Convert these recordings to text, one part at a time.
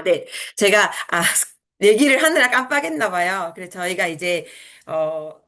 네. 제가, 얘기를 하느라 깜빡했나 봐요. 그래서 저희가 이제,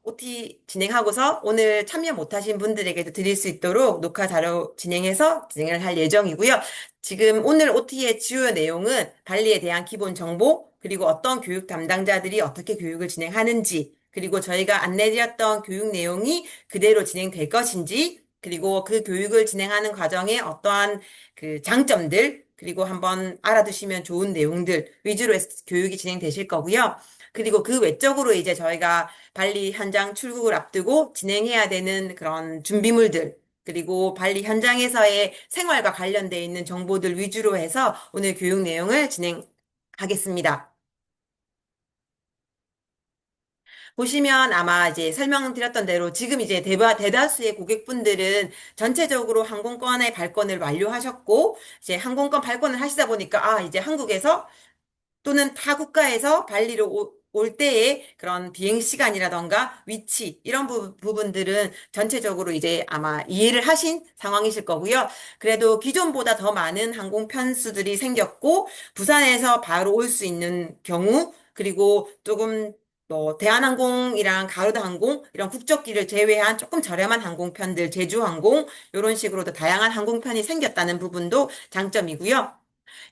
OT 진행하고서 오늘 참여 못하신 분들에게도 드릴 수 있도록 녹화 자료 진행해서 진행을 할 예정이고요. 지금 오늘 OT의 주요 내용은 발리에 대한 기본 정보, 그리고 어떤 교육 담당자들이 어떻게 교육을 진행하는지, 그리고 저희가 안내드렸던 교육 내용이 그대로 진행될 것인지, 그리고 그 교육을 진행하는 과정에 어떠한 그 장점들, 그리고 한번 알아두시면 좋은 내용들 위주로 해서 교육이 진행되실 거고요. 그리고 그 외적으로 이제 저희가 발리 현장 출국을 앞두고 진행해야 되는 그런 준비물들, 그리고 발리 현장에서의 생활과 관련되어 있는 정보들 위주로 해서 오늘 교육 내용을 진행하겠습니다. 보시면 아마 이제 설명드렸던 대로 지금 이제 대다수의 고객분들은 전체적으로 항공권의 발권을 완료하셨고, 이제 항공권 발권을 하시다 보니까, 이제 한국에서 또는 타 국가에서 발리로 올 때의 그런 비행 시간이라던가 위치, 이런 부분들은 전체적으로 이제 아마 이해를 하신 상황이실 거고요. 그래도 기존보다 더 많은 항공 편수들이 생겼고, 부산에서 바로 올 수 있는 경우, 그리고 조금 뭐 대한항공이랑 가로드항공 이런 국적기를 제외한 조금 저렴한 항공편들, 제주항공 이런 식으로도 다양한 항공편이 생겼다는 부분도 장점이고요.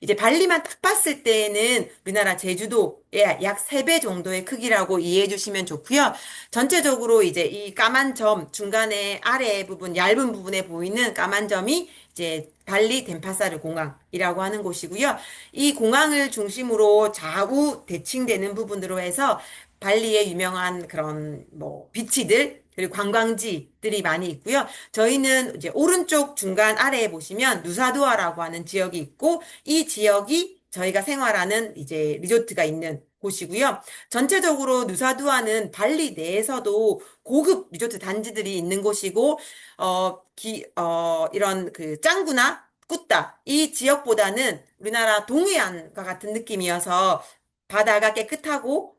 이제 발리만 딱 봤을 때에는 우리나라 제주도의 약 3배 정도의 크기라고 이해해 주시면 좋고요. 전체적으로 이제 이 까만 점, 중간에 아래 부분, 얇은 부분에 보이는 까만 점이 이제 발리 덴파사르 공항이라고 하는 곳이고요. 이 공항을 중심으로 좌우 대칭되는 부분으로 해서 발리의 유명한 그런 뭐 비치들, 그리고 관광지들이 많이 있고요. 저희는 이제 오른쪽 중간 아래에 보시면 누사두아라고 하는 지역이 있고, 이 지역이 저희가 생활하는 이제 리조트가 있는 곳이고요. 전체적으로 누사두아는 발리 내에서도 고급 리조트 단지들이 있는 곳이고, 이런 그 짱구나 꾸따, 이 지역보다는 우리나라 동해안과 같은 느낌이어서 바다가 깨끗하고,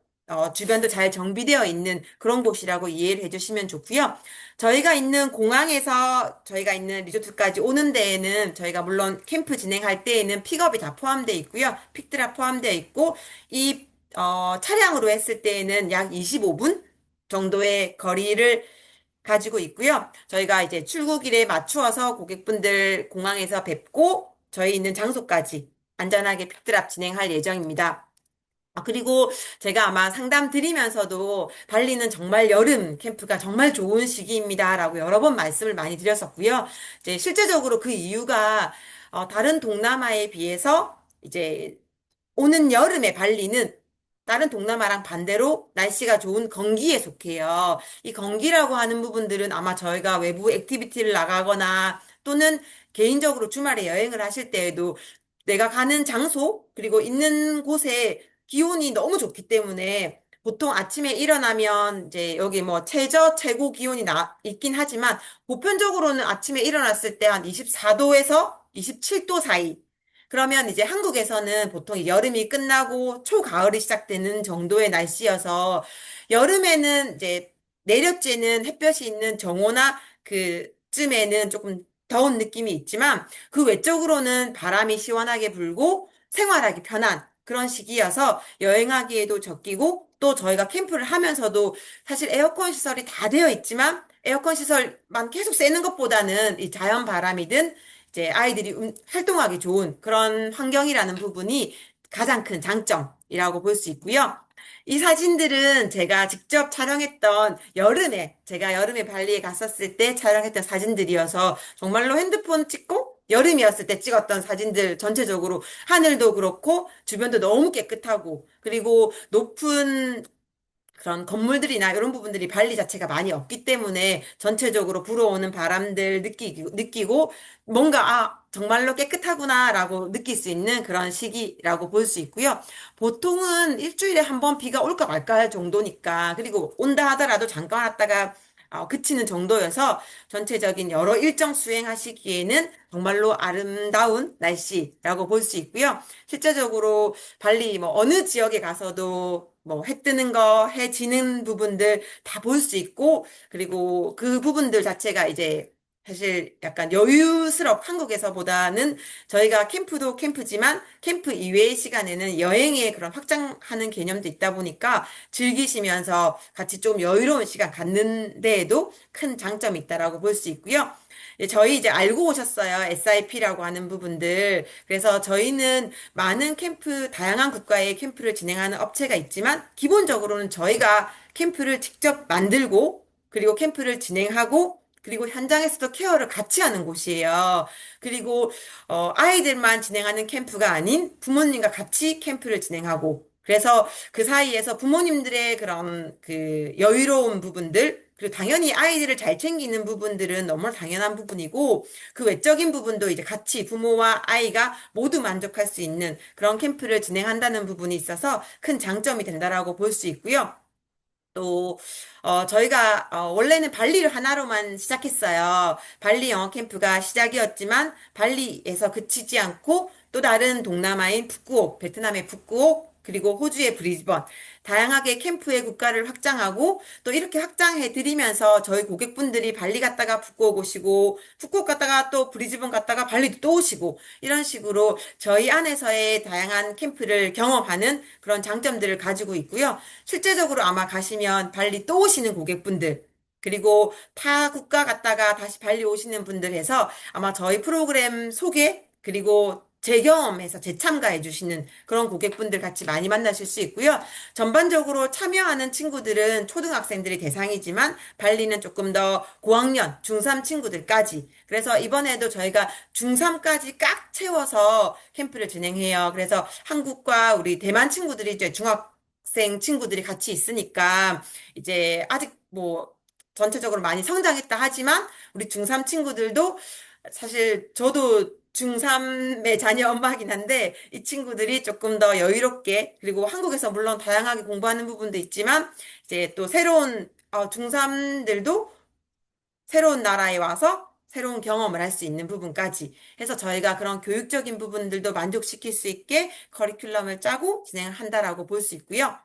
주변도 잘 정비되어 있는 그런 곳이라고 이해를 해주시면 좋고요. 저희가 있는 공항에서 저희가 있는 리조트까지 오는 데에는 저희가 물론 캠프 진행할 때에는 픽업이 다 포함되어 있고요. 픽드랍 포함되어 있고, 이 차량으로 했을 때에는 약 25분 정도의 거리를 가지고 있고요. 저희가 이제 출국일에 맞추어서 고객분들 공항에서 뵙고 저희 있는 장소까지 안전하게 픽드랍 진행할 예정입니다. 그리고 제가 아마 상담 드리면서도 발리는 정말 여름 캠프가 정말 좋은 시기입니다라고 여러 번 말씀을 많이 드렸었고요. 이제 실제적으로 그 이유가 다른 동남아에 비해서 이제 오는 여름에 발리는 다른 동남아랑 반대로 날씨가 좋은 건기에 속해요. 이 건기라고 하는 부분들은 아마 저희가 외부 액티비티를 나가거나 또는 개인적으로 주말에 여행을 하실 때에도 내가 가는 장소, 그리고 있는 곳에 기온이 너무 좋기 때문에 보통 아침에 일어나면 이제 여기 뭐 최고 기온이 있긴 하지만 보편적으로는 아침에 일어났을 때 한 24도에서 27도 사이. 그러면 이제 한국에서는 보통 여름이 끝나고 초가을이 시작되는 정도의 날씨여서 여름에는 이제 내려쬐는 햇볕이 있는 정오나 그쯤에는 조금 더운 느낌이 있지만 그 외적으로는 바람이 시원하게 불고 생활하기 편한 그런 시기여서 여행하기에도 적기고, 또 저희가 캠프를 하면서도 사실 에어컨 시설이 다 되어 있지만 에어컨 시설만 계속 쐬는 것보다는 이 자연 바람이든 이제 아이들이 활동하기 좋은 그런 환경이라는 부분이 가장 큰 장점이라고 볼 수 있고요. 이 사진들은 제가 직접 촬영했던 제가 여름에 발리에 갔었을 때 촬영했던 사진들이어서 정말로 핸드폰 찍고 여름이었을 때 찍었던 사진들 전체적으로 하늘도 그렇고 주변도 너무 깨끗하고, 그리고 높은 그런 건물들이나 이런 부분들이 발리 자체가 많이 없기 때문에 전체적으로 불어오는 바람들 느끼고 뭔가 정말로 깨끗하구나라고 느낄 수 있는 그런 시기라고 볼 수 있고요. 보통은 일주일에 한 번 비가 올까 말까 할 정도니까, 그리고 온다 하더라도 잠깐 왔다가 그치는 정도여서 전체적인 여러 일정 수행하시기에는 정말로 아름다운 날씨라고 볼 수 있고요. 실제적으로 발리 뭐 어느 지역에 가서도 뭐 해 뜨는 거, 해 지는 부분들 다 볼 수 있고, 그리고 그 부분들 자체가 이제 사실 약간 한국에서보다는 저희가 캠프도 캠프지만 캠프 이외의 시간에는 여행의 그런 확장하는 개념도 있다 보니까 즐기시면서 같이 좀 여유로운 시간 갖는 데에도 큰 장점이 있다라고 볼 수 있고요. 저희 이제 알고 오셨어요. SIP라고 하는 부분들. 그래서 저희는 많은 캠프, 다양한 국가의 캠프를 진행하는 업체가 있지만 기본적으로는 저희가 캠프를 직접 만들고 그리고 캠프를 진행하고 그리고 현장에서도 케어를 같이 하는 곳이에요. 그리고 아이들만 진행하는 캠프가 아닌 부모님과 같이 캠프를 진행하고 그래서 그 사이에서 부모님들의 그런 그 여유로운 부분들 그리고 당연히 아이들을 잘 챙기는 부분들은 너무 당연한 부분이고 그 외적인 부분도 이제 같이 부모와 아이가 모두 만족할 수 있는 그런 캠프를 진행한다는 부분이 있어서 큰 장점이 된다라고 볼 수 있고요. 또, 저희가, 원래는 발리를 하나로만 시작했어요. 발리 영어 캠프가 시작이었지만, 발리에서 그치지 않고, 또 다른 동남아인 푸꾸옥, 베트남의 푸꾸옥, 그리고 호주의 브리즈번, 다양하게 캠프의 국가를 확장하고, 또 이렇게 확장해 드리면서 저희 고객분들이 발리 갔다가 푸꾸옥 오시고, 푸꾸옥 갔다가 또 브리즈번 갔다가 발리도 또 오시고, 이런 식으로 저희 안에서의 다양한 캠프를 경험하는 그런 장점들을 가지고 있고요. 실제적으로 아마 가시면 발리 또 오시는 고객분들, 그리고 타 국가 갔다가 다시 발리 오시는 분들 해서 아마 저희 프로그램 소개, 그리고 제 경험에서 재참가해 주시는 그런 고객분들 같이 많이 만나실 수 있고요. 전반적으로 참여하는 친구들은 초등학생들이 대상이지만 발리는 조금 더 고학년, 중3 친구들까지. 그래서 이번에도 저희가 중3까지 꽉 채워서 캠프를 진행해요. 그래서 한국과 우리 대만 친구들이 이제 중학생 친구들이 같이 있으니까 이제 아직 뭐 전체적으로 많이 성장했다 하지만 우리 중3 친구들도 사실 저도 중3의 자녀 엄마긴 한데 이 친구들이 조금 더 여유롭게 그리고 한국에서 물론 다양하게 공부하는 부분도 있지만 이제 또 새로운 중3들도 새로운 나라에 와서 새로운 경험을 할 수 있는 부분까지 해서 저희가 그런 교육적인 부분들도 만족시킬 수 있게 커리큘럼을 짜고 진행을 한다라고 볼 수 있고요.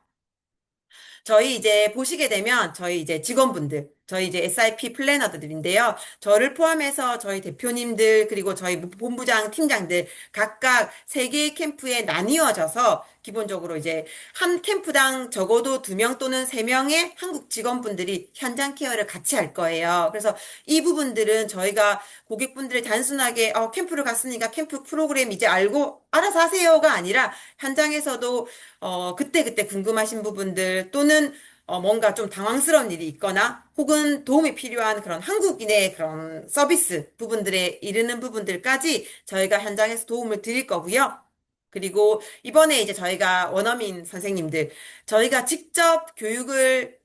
저희 이제 보시게 되면 저희 이제 직원분들, 저희 이제 SIP 플래너들인데요. 저를 포함해서 저희 대표님들 그리고 저희 본부장 팀장들 각각 세 개의 캠프에 나뉘어져서 기본적으로 이제 한 캠프당 적어도 2명 또는 3명의 한국 직원분들이 현장 케어를 같이 할 거예요. 그래서 이 부분들은 저희가 고객분들이 단순하게 캠프를 갔으니까 캠프 프로그램 이제 알고 알아서 하세요가 아니라 현장에서도 그때그때 궁금하신 부분들 또는 뭔가 좀 당황스러운 일이 있거나 혹은 도움이 필요한 그런 한국인의 그런 서비스 부분들에 이르는 부분들까지 저희가 현장에서 도움을 드릴 거고요. 그리고 이번에 이제 저희가 원어민 선생님들, 저희가 직접 교육의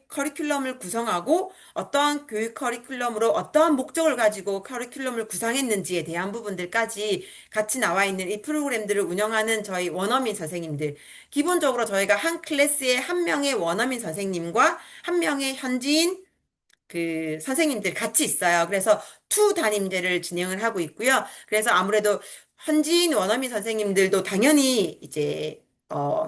커리큘럼을 구성하고 어떠한 교육 커리큘럼으로 어떠한 목적을 가지고 커리큘럼을 구상했는지에 대한 부분들까지 같이 나와 있는 이 프로그램들을 운영하는 저희 원어민 선생님들. 기본적으로 저희가 한 클래스에 한 명의 원어민 선생님과 한 명의 현지인 그 선생님들 같이 있어요. 그래서 투 담임제를 진행을 하고 있고요. 그래서 아무래도 현지인 원어민 선생님들도 당연히 이제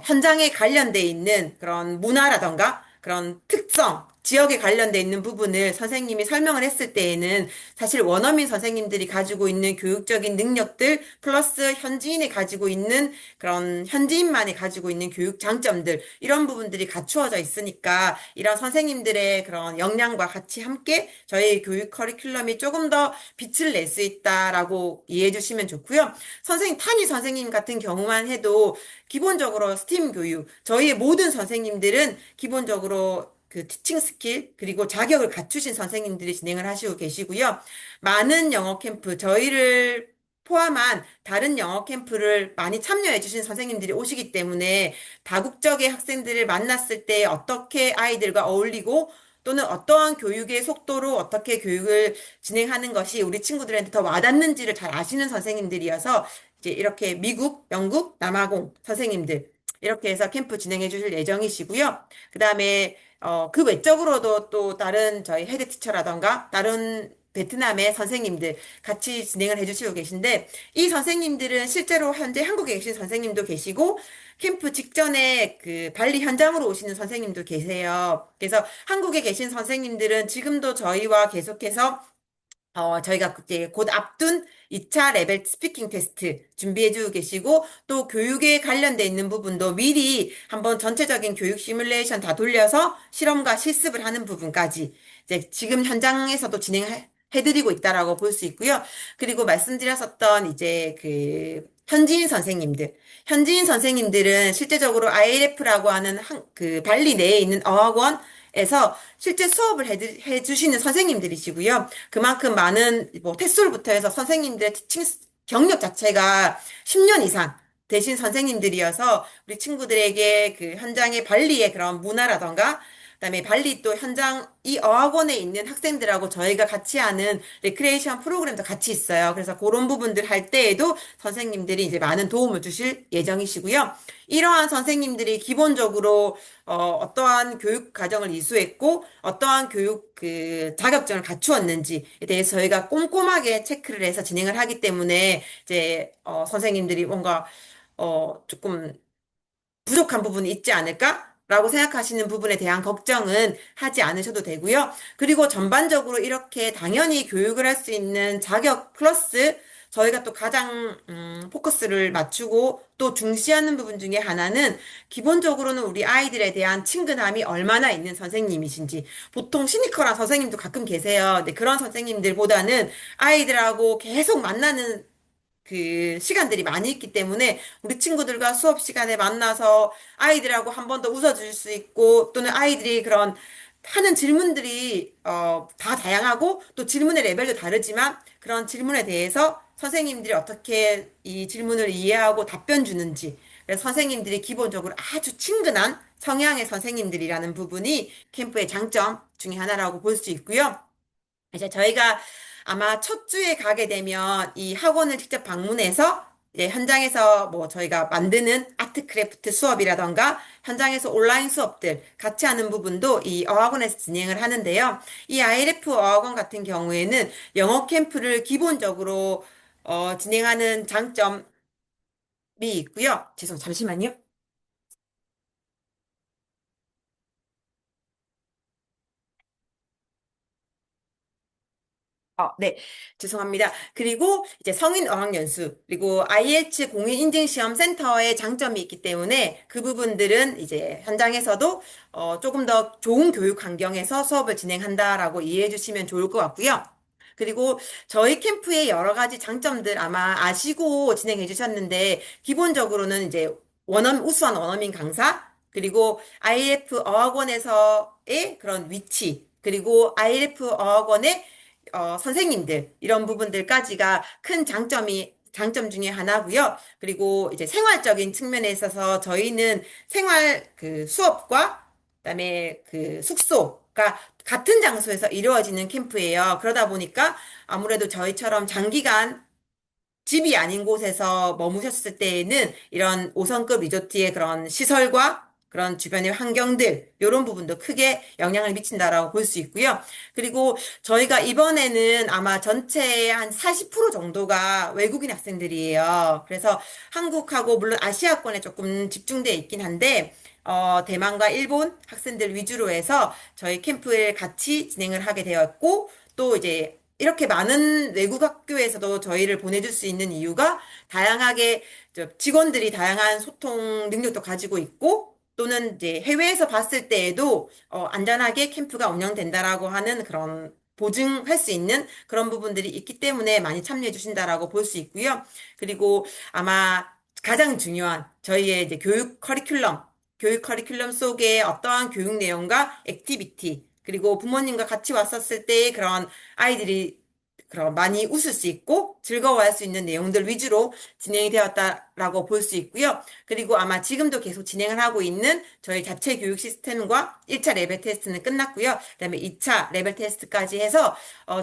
현장에 관련돼 있는 그런 문화라던가 그런 특성, 지역에 관련돼 있는 부분을 선생님이 설명을 했을 때에는 사실 원어민 선생님들이 가지고 있는 교육적인 능력들 플러스 현지인이 가지고 있는 그런 현지인만이 가지고 있는 교육 장점들 이런 부분들이 갖추어져 있으니까 이런 선생님들의 그런 역량과 같이 함께 저희 교육 커리큘럼이 조금 더 빛을 낼 수 있다라고 이해해 주시면 좋고요. 타니 선생님 같은 경우만 해도 기본적으로 스팀 교육, 저희의 모든 선생님들은 기본적으로 그 티칭 스킬 그리고 자격을 갖추신 선생님들이 진행을 하시고 계시고요. 많은 영어 캠프 저희를 포함한 다른 영어 캠프를 많이 참여해 주신 선생님들이 오시기 때문에 다국적의 학생들을 만났을 때 어떻게 아이들과 어울리고 또는 어떠한 교육의 속도로 어떻게 교육을 진행하는 것이 우리 친구들한테 더 와닿는지를 잘 아시는 선생님들이어서 이제 이렇게 미국, 영국, 남아공 선생님들 이렇게 해서 캠프 진행해 주실 예정이시고요. 그다음에 그 외적으로도 또 다른 저희 헤드 티처라던가 다른 베트남의 선생님들 같이 진행을 해주시고 계신데 이 선생님들은 실제로 현재 한국에 계신 선생님도 계시고 캠프 직전에 그 발리 현장으로 오시는 선생님도 계세요. 그래서 한국에 계신 선생님들은 지금도 저희와 계속해서 저희가 이제 곧 앞둔 2차 레벨 스피킹 테스트 준비해주고 계시고, 또 교육에 관련돼 있는 부분도 미리 한번 전체적인 교육 시뮬레이션 다 돌려서 실험과 실습을 하는 부분까지 이제 지금 현장에서도 진행해드리고 있다라고 볼 수 있고요. 그리고 말씀드렸었던 이제 그 현지인 선생님들은 실제적으로 ILF라고 하는 그 발리 내에 있는 어학원에서 실제 수업을 해주시는 선생님들이시고요. 그만큼 많은 뭐 테솔부터 해서 선생님들의 티칭 경력 자체가 10년 이상 되신 선생님들이어서 우리 친구들에게 그 현장의 발리의 그런 문화라던가 그다음에 발리 또 현장 이 어학원에 있는 학생들하고 저희가 같이 하는 레크레이션 프로그램도 같이 있어요. 그래서 그런 부분들 할 때에도 선생님들이 이제 많은 도움을 주실 예정이시고요. 이러한 선생님들이 기본적으로 어떠한 교육 과정을 이수했고 어떠한 교육 그 자격증을 갖추었는지에 대해서 저희가 꼼꼼하게 체크를 해서 진행을 하기 때문에 이제 선생님들이 뭔가 조금 부족한 부분이 있지 않을까? 라고 생각하시는 부분에 대한 걱정은 하지 않으셔도 되고요. 그리고 전반적으로 이렇게 당연히 교육을 할 수 있는 자격 플러스 저희가 또 가장 포커스를 맞추고 또 중시하는 부분 중에 하나는 기본적으로는 우리 아이들에 대한 친근함이 얼마나 있는 선생님이신지. 보통 시니컬한 선생님도 가끔 계세요. 근데 그런 선생님들보다는 아이들하고 계속 만나는 그 시간들이 많이 있기 때문에 우리 친구들과 수업 시간에 만나서 아이들하고 한 번 더 웃어줄 수 있고 또는 아이들이 그런 하는 질문들이 다 다양하고 또 질문의 레벨도 다르지만 그런 질문에 대해서 선생님들이 어떻게 이 질문을 이해하고 답변 주는지 그래서 선생님들이 기본적으로 아주 친근한 성향의 선생님들이라는 부분이 캠프의 장점 중에 하나라고 볼 수 있고요. 이제 저희가 아마 첫 주에 가게 되면 이 학원을 직접 방문해서 이제 현장에서 뭐 저희가 만드는 아트크래프트 수업이라던가 현장에서 온라인 수업들 같이 하는 부분도 이 어학원에서 진행을 하는데요. 이 ILF 어학원 같은 경우에는 영어 캠프를 기본적으로 진행하는 장점이 있고요. 잠시만요. 네. 죄송합니다. 그리고 이제 성인 어학연수, 그리고 IH 공인인증시험센터의 장점이 있기 때문에 그 부분들은 이제 현장에서도 조금 더 좋은 교육 환경에서 수업을 진행한다라고 이해해 주시면 좋을 것 같고요. 그리고 저희 캠프의 여러 가지 장점들 아마 아시고 진행해 주셨는데, 기본적으로는 이제 우수한 원어민 강사, 그리고 IF 어학원에서의 그런 위치, 그리고 IF 어학원의 선생님들, 이런 부분들까지가 큰 장점 중에 하나고요. 그리고 이제 생활적인 측면에 있어서 저희는 생활 그 수업과 그다음에 그 숙소가 같은 장소에서 이루어지는 캠프예요. 그러다 보니까 아무래도 저희처럼 장기간 집이 아닌 곳에서 머무셨을 때에는 이런 5성급 리조트의 그런 시설과 그런 주변의 환경들, 이런 부분도 크게 영향을 미친다라고 볼 수 있고요. 그리고 저희가 이번에는 아마 전체의 한 40% 정도가 외국인 학생들이에요. 그래서 한국하고 물론 아시아권에 조금 집중되어 있긴 한데, 대만과 일본 학생들 위주로 해서 저희 캠프를 같이 진행을 하게 되었고, 또 이제 이렇게 많은 외국 학교에서도 저희를 보내줄 수 있는 이유가 다양하게 직원들이 다양한 소통 능력도 가지고 있고 또는 이제 해외에서 봤을 때에도 안전하게 캠프가 운영된다라고 하는 그런 보증할 수 있는 그런 부분들이 있기 때문에 많이 참여해 주신다라고 볼 수 있고요. 그리고 아마 가장 중요한 저희의 이제 교육 커리큘럼 속에 어떠한 교육 내용과 액티비티, 그리고 부모님과 같이 왔었을 때의 그런 아이들이 그런 많이 웃을 수 있고 즐거워할 수 있는 내용들 위주로 진행이 되었다라고 볼 수 있고요. 그리고 아마 지금도 계속 진행을 하고 있는 저희 자체 교육 시스템과 1차 레벨 테스트는 끝났고요. 그다음에 2차 레벨 테스트까지 해서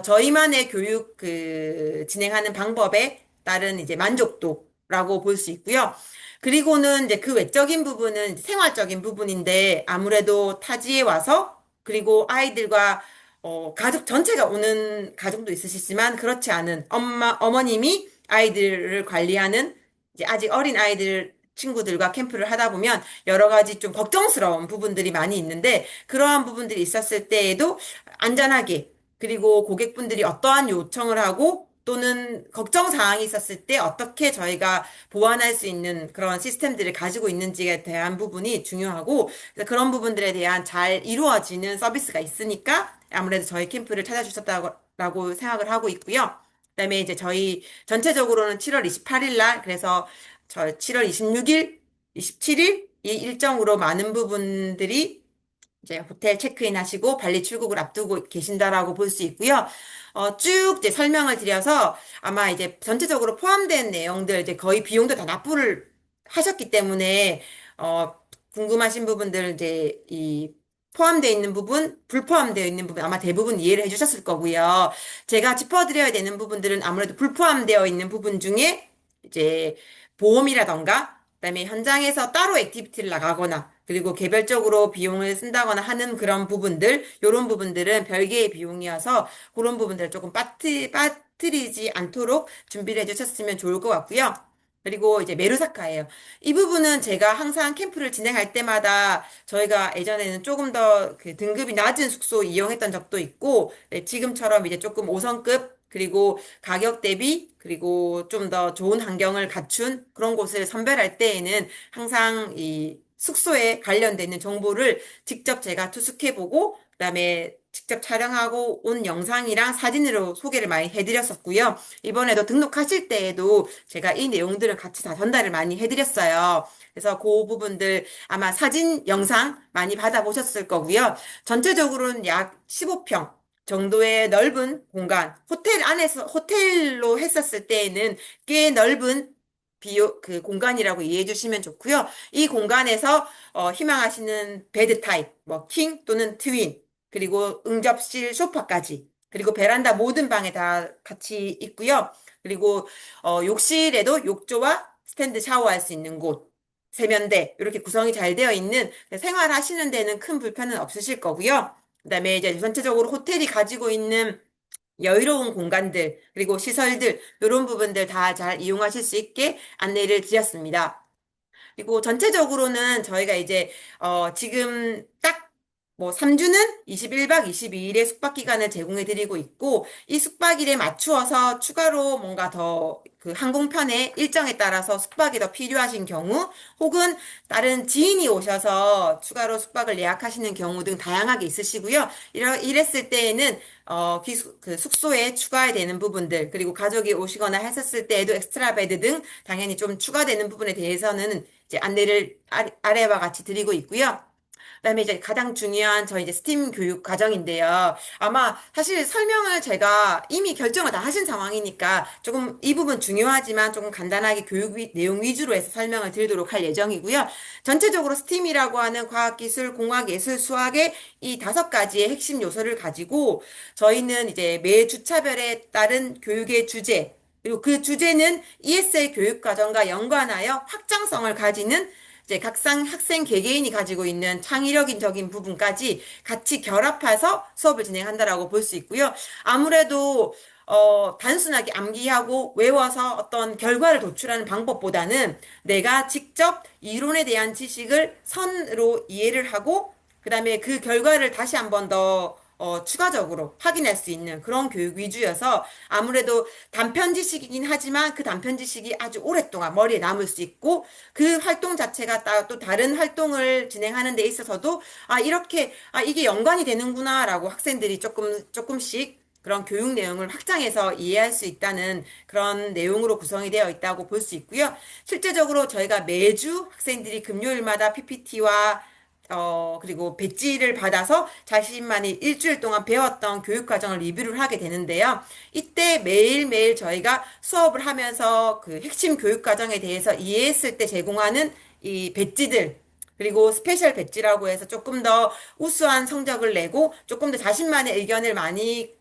저희만의 교육 그 진행하는 방법에 따른 이제 만족도라고 볼 수 있고요. 그리고는 이제 그 외적인 부분은 이제 생활적인 부분인데 아무래도 타지에 와서 그리고 아이들과 가족 전체가 오는 가족도 있으시지만 그렇지 않은 어머님이 아이들을 관리하는 이제 아직 어린 아이들 친구들과 캠프를 하다 보면 여러 가지 좀 걱정스러운 부분들이 많이 있는데 그러한 부분들이 있었을 때에도 안전하게 그리고 고객분들이 어떠한 요청을 하고 또는 걱정 사항이 있었을 때 어떻게 저희가 보완할 수 있는 그런 시스템들을 가지고 있는지에 대한 부분이 중요하고 그래서 그런 부분들에 대한 잘 이루어지는 서비스가 있으니까 아무래도 저희 캠프를 찾아주셨다고 생각을 하고 있고요. 그다음에 이제 저희 전체적으로는 7월 28일 날 그래서 저 7월 26일, 27일 이 일정으로 많은 부분들이 이제 호텔 체크인 하시고 발리 출국을 앞두고 계신다라고 볼 수 있고요. 쭉 이제 설명을 드려서 아마 이제 전체적으로 포함된 내용들 이제 거의 비용도 다 납부를 하셨기 때문에 어, 궁금하신 부분들 이제 이 포함되어 있는 부분, 불포함되어 있는 부분 아마 대부분 이해를 해주셨을 거고요. 제가 짚어드려야 되는 부분들은 아무래도 불포함되어 있는 부분 중에 이제 보험이라던가 그다음에 현장에서 따로 액티비티를 나가거나 그리고 개별적으로 비용을 쓴다거나 하는 그런 부분들, 이런 부분들은 별개의 비용이어서 그런 부분들을 조금 빠뜨리지 않도록 준비를 해주셨으면 좋을 것 같고요. 그리고 이제 메루사카예요. 이 부분은 제가 항상 캠프를 진행할 때마다 저희가 예전에는 조금 더 그 등급이 낮은 숙소 이용했던 적도 있고, 네, 지금처럼 이제 조금 5성급, 그리고 가격 대비, 그리고 좀 더 좋은 환경을 갖춘 그런 곳을 선별할 때에는 항상 이 숙소에 관련돼 있는 정보를 직접 제가 투숙해보고, 그다음에 직접 촬영하고 온 영상이랑 사진으로 소개를 많이 해드렸었고요. 이번에도 등록하실 때에도 제가 이 내용들을 같이 다 전달을 많이 해드렸어요. 그래서 그 부분들 아마 사진, 영상 많이 받아보셨을 거고요. 전체적으로는 약 15평 정도의 넓은 공간, 호텔 안에서, 호텔로 했었을 때에는 꽤 넓은 그 공간이라고 이해해 주시면 좋고요. 이 공간에서 희망하시는 베드 타입, 뭐 킹 또는 트윈, 그리고 응접실 소파까지, 그리고 베란다 모든 방에 다 같이 있고요. 그리고 욕실에도 욕조와 스탠드 샤워할 수 있는 곳, 세면대 이렇게 구성이 잘 되어 있는 생활하시는 데는 큰 불편은 없으실 거고요. 그다음에 이제 전체적으로 호텔이 가지고 있는 여유로운 공간들, 그리고 시설들, 이런 부분들 다 잘 이용하실 수 있게 안내를 드렸습니다. 그리고 전체적으로는 저희가 이제 지금 딱 뭐 3주는 21박 22일의 숙박 기간을 제공해 드리고 있고 이 숙박일에 맞추어서 추가로 뭔가 더 그 항공편의 일정에 따라서 숙박이 더 필요하신 경우 혹은 다른 지인이 오셔서 추가로 숙박을 예약하시는 경우 등 다양하게 있으시고요. 이랬을 때에는 그 숙소에 추가해야 되는 부분들, 그리고 가족이 오시거나 했었을 때에도 엑스트라 베드 등 당연히 좀 추가되는 부분에 대해서는 이제 안내를 아래와 같이 드리고 있고요. 그다음에 이제 가장 중요한 저희 이제 스팀 교육 과정인데요. 아마 사실 설명을 제가 이미 결정을 다 하신 상황이니까 조금 이 부분 중요하지만 조금 간단하게 내용 위주로 해서 설명을 드리도록 할 예정이고요. 전체적으로 스팀이라고 하는 과학기술, 공학예술, 수학의 이 5가지의 핵심 요소를 가지고 저희는 이제 매 주차별에 따른 교육의 주제, 그리고 그 주제는 ESL 교육과정과 연관하여 확장성을 가지는 이제 각 학생 개개인이 가지고 있는 창의력적인 부분까지 같이 결합해서 수업을 진행한다라고 볼 수 있고요. 아무래도 단순하게 암기하고 외워서 어떤 결과를 도출하는 방법보다는 내가 직접 이론에 대한 지식을 선으로 이해를 하고 그다음에 그 결과를 다시 한번 더 추가적으로 확인할 수 있는 그런 교육 위주여서 아무래도 단편 지식이긴 하지만 그 단편 지식이 아주 오랫동안 머리에 남을 수 있고 그 활동 자체가 또 다른 활동을 진행하는 데 있어서도 이렇게 이게 연관이 되는구나라고 학생들이 조금씩 그런 교육 내용을 확장해서 이해할 수 있다는 그런 내용으로 구성이 되어 있다고 볼 수 있고요. 실제적으로 저희가 매주 학생들이 금요일마다 PPT와 그리고 배지를 받아서 자신만이 일주일 동안 배웠던 교육 과정을 리뷰를 하게 되는데요. 이때 매일매일 저희가 수업을 하면서 그 핵심 교육 과정에 대해서 이해했을 때 제공하는 이 배지들, 그리고 스페셜 배지라고 해서 조금 더 우수한 성적을 내고 조금 더 자신만의 의견을 많이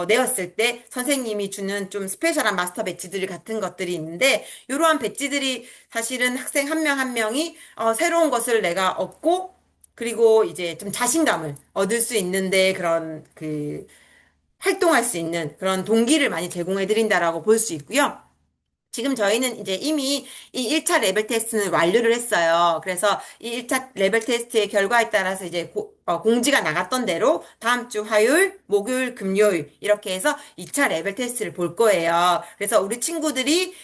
내었을 때 선생님이 주는 좀 스페셜한 마스터 배지들 같은 것들이 있는데 이러한 배지들이 사실은 학생 한 명 한 명이 새로운 것을 내가 얻고 그리고 이제 좀 자신감을 얻을 수 있는데 그런 그 활동할 수 있는 그런 동기를 많이 제공해 드린다라고 볼 수 있고요. 지금 저희는 이제 이미 이 1차 레벨 테스트는 완료를 했어요. 그래서 이 1차 레벨 테스트의 결과에 따라서 이제 공지가 나갔던 대로 다음 주 화요일, 목요일, 금요일 이렇게 해서 2차 레벨 테스트를 볼 거예요. 그래서 우리 친구들이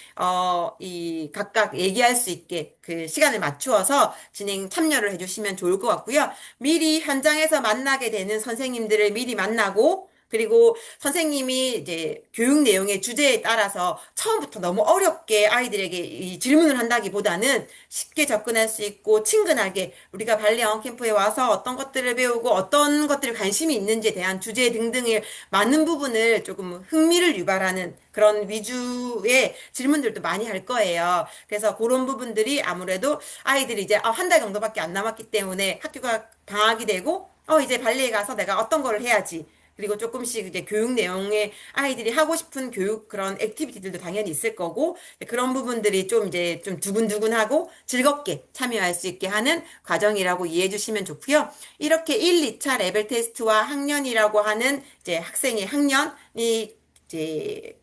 이 각각 얘기할 수 있게 그 시간을 맞추어서 진행 참여를 해주시면 좋을 것 같고요. 미리 현장에서 만나게 되는 선생님들을 미리 만나고 그리고 선생님이 이제 교육 내용의 주제에 따라서 처음부터 너무 어렵게 아이들에게 이 질문을 한다기보다는 쉽게 접근할 수 있고 친근하게 우리가 발리 영어 캠프에 와서 어떤 것들을 배우고 어떤 것들에 관심이 있는지에 대한 주제 등등의 많은 부분을 조금 흥미를 유발하는 그런 위주의 질문들도 많이 할 거예요. 그래서 그런 부분들이 아무래도 아이들이 이제 한 달 정도밖에 안 남았기 때문에 학교가 방학이 되고 이제 발리에 가서 내가 어떤 거를 해야지. 그리고 조금씩 이제 교육 내용에 아이들이 하고 싶은 교육 그런 액티비티들도 당연히 있을 거고 그런 부분들이 좀 이제 좀 두근두근하고 즐겁게 참여할 수 있게 하는 과정이라고 이해해 주시면 좋고요. 이렇게 1, 2차 레벨 테스트와 학년이라고 하는 이제 학생의 학년이 이제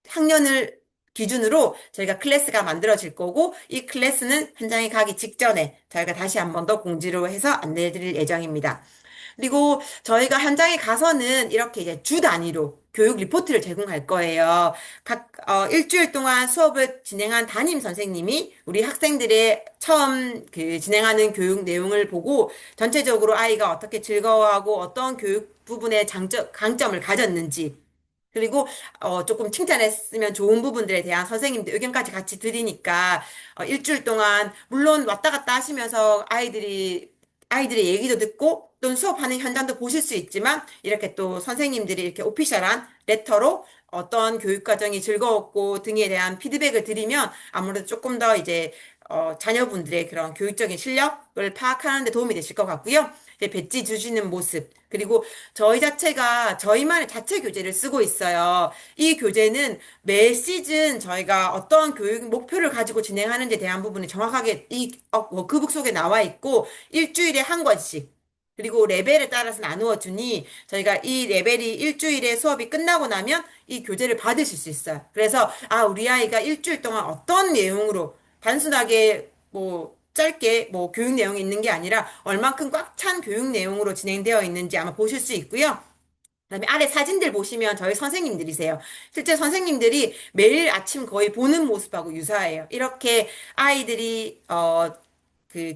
학년을 기준으로 저희가 클래스가 만들어질 거고 이 클래스는 현장에 가기 직전에 저희가 다시 한 번 더 공지로 해서 안내해 드릴 예정입니다. 그리고 저희가 현장에 가서는 이렇게 이제 주 단위로 교육 리포트를 제공할 거예요. 일주일 동안 수업을 진행한 담임 선생님이 우리 학생들의 처음 그 진행하는 교육 내용을 보고 전체적으로 아이가 어떻게 즐거워하고 어떤 교육 부분에 강점을 가졌는지 그리고 조금 칭찬했으면 좋은 부분들에 대한 선생님들 의견까지 같이 드리니까 일주일 동안 물론 왔다 갔다 하시면서 아이들의 얘기도 듣고 또는 수업하는 현장도 보실 수 있지만 이렇게 또 선생님들이 이렇게 오피셜한 레터로 어떤 교육 과정이 즐거웠고 등에 대한 피드백을 드리면 아무래도 조금 더 이제 자녀분들의 그런 교육적인 실력을 파악하는 데 도움이 되실 것 같고요. 이제 배지 주시는 모습 그리고 저희 자체가 저희만의 자체 교재를 쓰고 있어요. 이 교재는 매 시즌 저희가 어떤 교육 목표를 가지고 진행하는지에 대한 부분이 정확하게 이 워크북 속에 나와 있고 일주일에 한 권씩 그리고 레벨에 따라서 나누어 주니 저희가 이 레벨이 일주일에 수업이 끝나고 나면 이 교재를 받으실 수 있어요. 그래서 우리 아이가 일주일 동안 어떤 내용으로 단순하게 뭐 짧게 뭐 교육 내용이 있는 게 아니라 얼만큼 꽉 찬 교육 내용으로 진행되어 있는지 아마 보실 수 있고요. 그다음에 아래 사진들 보시면 저희 선생님들이세요. 실제 선생님들이 매일 아침 거의 보는 모습하고 유사해요. 이렇게 아이들이 그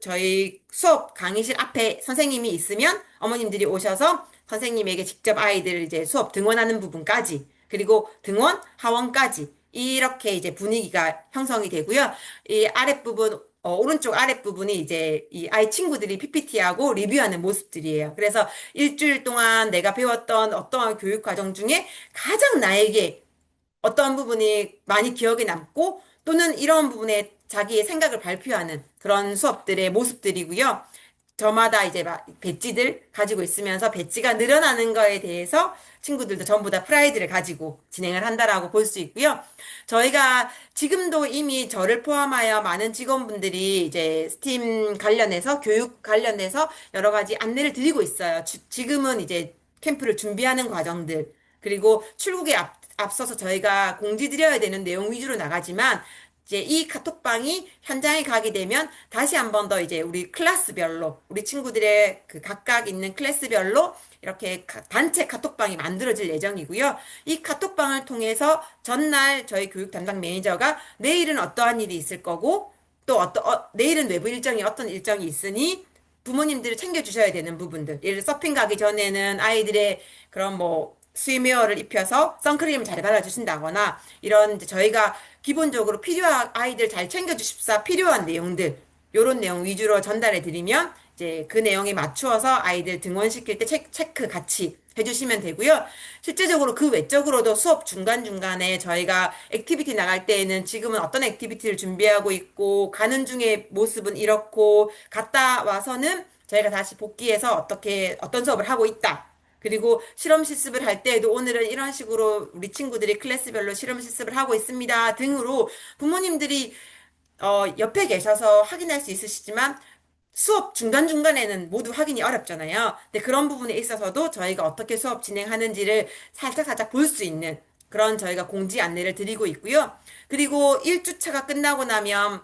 저희 수업 강의실 앞에 선생님이 있으면 어머님들이 오셔서 선생님에게 직접 아이들 이제 수업 등원하는 부분까지 그리고 등원 하원까지 이렇게 이제 분위기가 형성이 되고요. 이 아랫부분 오른쪽 아랫부분이 이제 이 아이 친구들이 PPT하고 리뷰하는 모습들이에요. 그래서 일주일 동안 내가 배웠던 어떠한 교육 과정 중에 가장 나에게 어떤 부분이 많이 기억에 남고 또는 이런 부분에 자기의 생각을 발표하는 그런 수업들의 모습들이고요. 저마다 이제 막 배지들 가지고 있으면서 배지가 늘어나는 거에 대해서 친구들도 전부 다 프라이드를 가지고 진행을 한다라고 볼 수 있고요. 저희가 지금도 이미 저를 포함하여 많은 직원분들이 이제 스팀 관련해서 교육 관련해서 여러 가지 안내를 드리고 있어요. 지금은 이제 캠프를 준비하는 과정들 그리고 출국에 앞서서 저희가 공지 드려야 되는 내용 위주로 나가지만 이제 이 카톡방이 현장에 가게 되면 다시 한 번 더 이제 우리 클래스별로 우리 친구들의 그 각각 있는 클래스별로 이렇게 단체 카톡방이 만들어질 예정이고요. 이 카톡방을 통해서 전날 저희 교육 담당 매니저가 내일은 어떠한 일이 있을 거고 또 내일은 외부 일정이 어떤 일정이 있으니 부모님들을 챙겨주셔야 되는 부분들. 예를 들어 서핑 가기 전에는 아이들의 그런 뭐 스위미어를 입혀서 선크림을 잘 발라주신다거나 이런 이제 저희가 기본적으로 필요한 아이들 잘 챙겨주십사 필요한 내용들 요런 내용 위주로 전달해 드리면 이제 그 내용에 맞추어서 아이들 등원시킬 때 체크 같이 해주시면 되고요. 실제적으로 그 외적으로도 수업 중간중간에 저희가 액티비티 나갈 때에는 지금은 어떤 액티비티를 준비하고 있고 가는 중에 모습은 이렇고 갔다 와서는 저희가 다시 복귀해서 어떤 수업을 하고 있다. 그리고 실험 실습을 할 때에도 오늘은 이런 식으로 우리 친구들이 클래스별로 실험 실습을 하고 있습니다. 등으로 부모님들이 옆에 계셔서 확인할 수 있으시지만 수업 중간중간에는 모두 확인이 어렵잖아요. 근데 그런 부분에 있어서도 저희가 어떻게 수업 진행하는지를 살짝살짝 볼 수 있는 그런 저희가 공지 안내를 드리고 있고요. 그리고 1주차가 끝나고 나면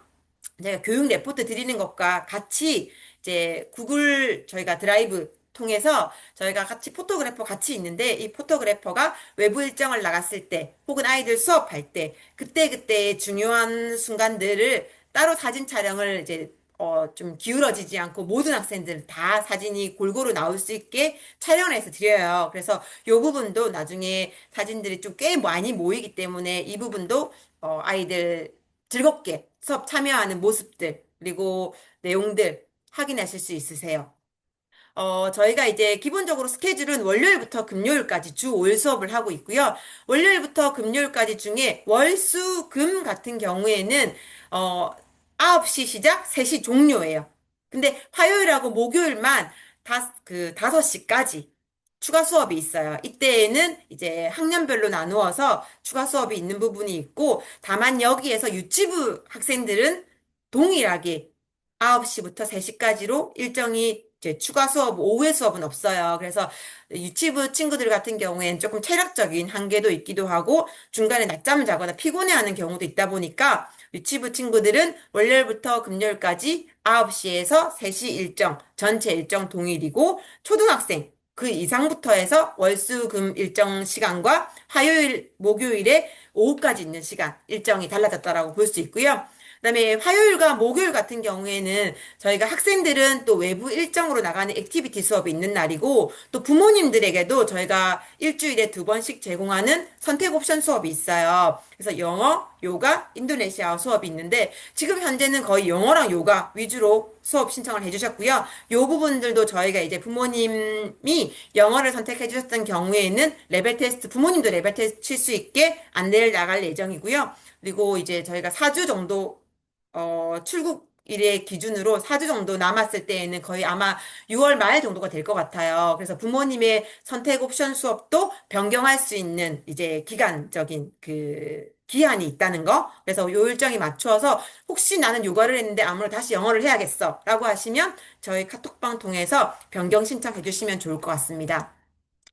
제가 교육 레포트 드리는 것과 같이 이제 구글 저희가 드라이브 통해서 저희가 같이 포토그래퍼 같이 있는데 이 포토그래퍼가 외부 일정을 나갔을 때 혹은 아이들 수업할 때 그때그때 중요한 순간들을 따로 사진 촬영을 이제 좀 기울어지지 않고 모든 학생들 다 사진이 골고루 나올 수 있게 촬영을 해서 드려요. 그래서 이 부분도 나중에 사진들이 좀 꽤 많이 모이기 때문에 이 부분도 아이들 즐겁게 수업 참여하는 모습들, 그리고 내용들 확인하실 수 있으세요. 저희가 이제 기본적으로 스케줄은 월요일부터 금요일까지 주 5일 수업을 하고 있고요. 월요일부터 금요일까지 중에 월, 수, 금 같은 경우에는, 어, 9시 시작, 3시 종료예요. 근데 화요일하고 목요일만 5시까지 추가 수업이 있어요. 이때에는 이제 학년별로 나누어서 추가 수업이 있는 부분이 있고, 다만 여기에서 유치부 학생들은 동일하게 9시부터 3시까지로 일정이 이제 추가 수업, 오후에 수업은 없어요. 그래서 유치부 친구들 같은 경우에는 조금 체력적인 한계도 있기도 하고 중간에 낮잠을 자거나 피곤해하는 경우도 있다 보니까 유치부 친구들은 월요일부터 금요일까지 9시에서 3시 일정, 전체 일정 동일이고 초등학생 그 이상부터 해서 월수 금 일정 시간과 화요일, 목요일에 오후까지 있는 시간 일정이 달라졌다라고 볼 수 있고요. 그다음에 화요일과 목요일 같은 경우에는 저희가 학생들은 또 외부 일정으로 나가는 액티비티 수업이 있는 날이고 또 부모님들에게도 저희가 일주일에 2번씩 제공하는 선택 옵션 수업이 있어요. 그래서 영어, 요가, 인도네시아어 수업이 있는데 지금 현재는 거의 영어랑 요가 위주로 수업 신청을 해주셨고요. 요 부분들도 저희가 이제 부모님이 영어를 선택해 주셨던 경우에는 레벨 테스트, 부모님도 레벨 테스트 칠 수 있게 안내를 나갈 예정이고요. 그리고 이제 저희가 4주 정도 출국일의 기준으로 4주 정도 남았을 때에는 거의 아마 6월 말 정도가 될 것 같아요. 그래서 부모님의 선택 옵션 수업도 변경할 수 있는 이제 기간적인 그 기한이 있다는 거. 그래서 요 일정에 맞춰서 혹시 나는 요가를 했는데 아무래도 다시 영어를 해야겠어. 라고 하시면 저희 카톡방 통해서 변경 신청해 주시면 좋을 것 같습니다.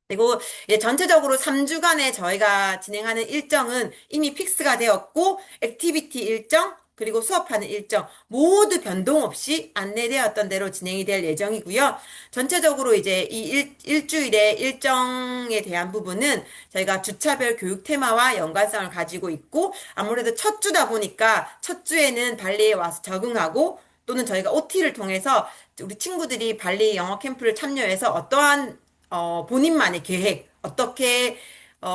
그리고 이제 전체적으로 3주간에 저희가 진행하는 일정은 이미 픽스가 되었고, 액티비티 일정, 그리고 수업하는 일정 모두 변동 없이 안내되었던 대로 진행이 될 예정이고요. 전체적으로 이제 이 일주일의 일정에 대한 부분은 저희가 주차별 교육 테마와 연관성을 가지고 있고, 아무래도 첫 주다 보니까 첫 주에는 발리에 와서 적응하고, 또는 저희가 OT를 통해서 우리 친구들이 발리 영어 캠프를 참여해서 어떠한 본인만의 계획, 어떻게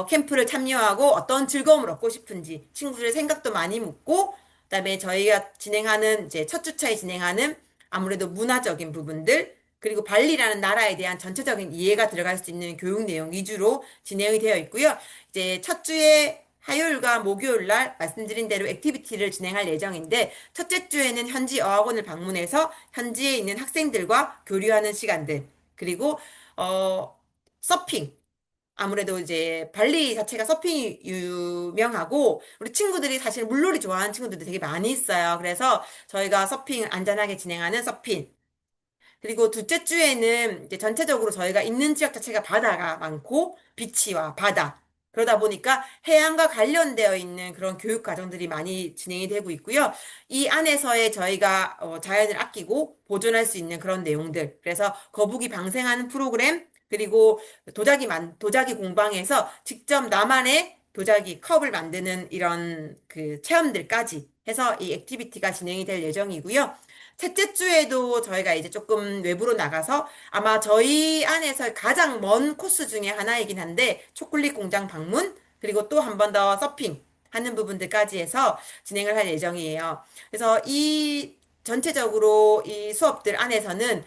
캠프를 참여하고 어떤 즐거움을 얻고 싶은지 친구들의 생각도 많이 묻고, 그다음에 저희가 진행하는 이제 첫 주차에 진행하는 아무래도 문화적인 부분들, 그리고 발리라는 나라에 대한 전체적인 이해가 들어갈 수 있는 교육 내용 위주로 진행이 되어 있고요. 이제 첫 주에 화요일과 목요일 날 말씀드린 대로 액티비티를 진행할 예정인데, 첫째 주에는 현지 어학원을 방문해서 현지에 있는 학생들과 교류하는 시간들, 그리고 서핑. 아무래도 이제 발리 자체가 서핑이 유명하고 우리 친구들이 사실 물놀이 좋아하는 친구들도 되게 많이 있어요. 그래서 저희가 서핑 안전하게 진행하는 서핑. 그리고 둘째 주에는 이제 전체적으로 저희가 있는 지역 자체가 바다가 많고 비치와 바다. 그러다 보니까 해양과 관련되어 있는 그런 교육 과정들이 많이 진행이 되고 있고요. 이 안에서의 저희가 자연을 아끼고 보존할 수 있는 그런 내용들. 그래서 거북이 방생하는 프로그램, 그리고 도자기 공방에서 직접 나만의 도자기 컵을 만드는 이런 그 체험들까지 해서 이 액티비티가 진행이 될 예정이고요. 셋째 주에도 저희가 이제 조금 외부로 나가서 아마 저희 안에서 가장 먼 코스 중에 하나이긴 한데 초콜릿 공장 방문 그리고 또 한 번 더 서핑 하는 부분들까지 해서 진행을 할 예정이에요. 그래서 이 전체적으로 이 수업들 안에서는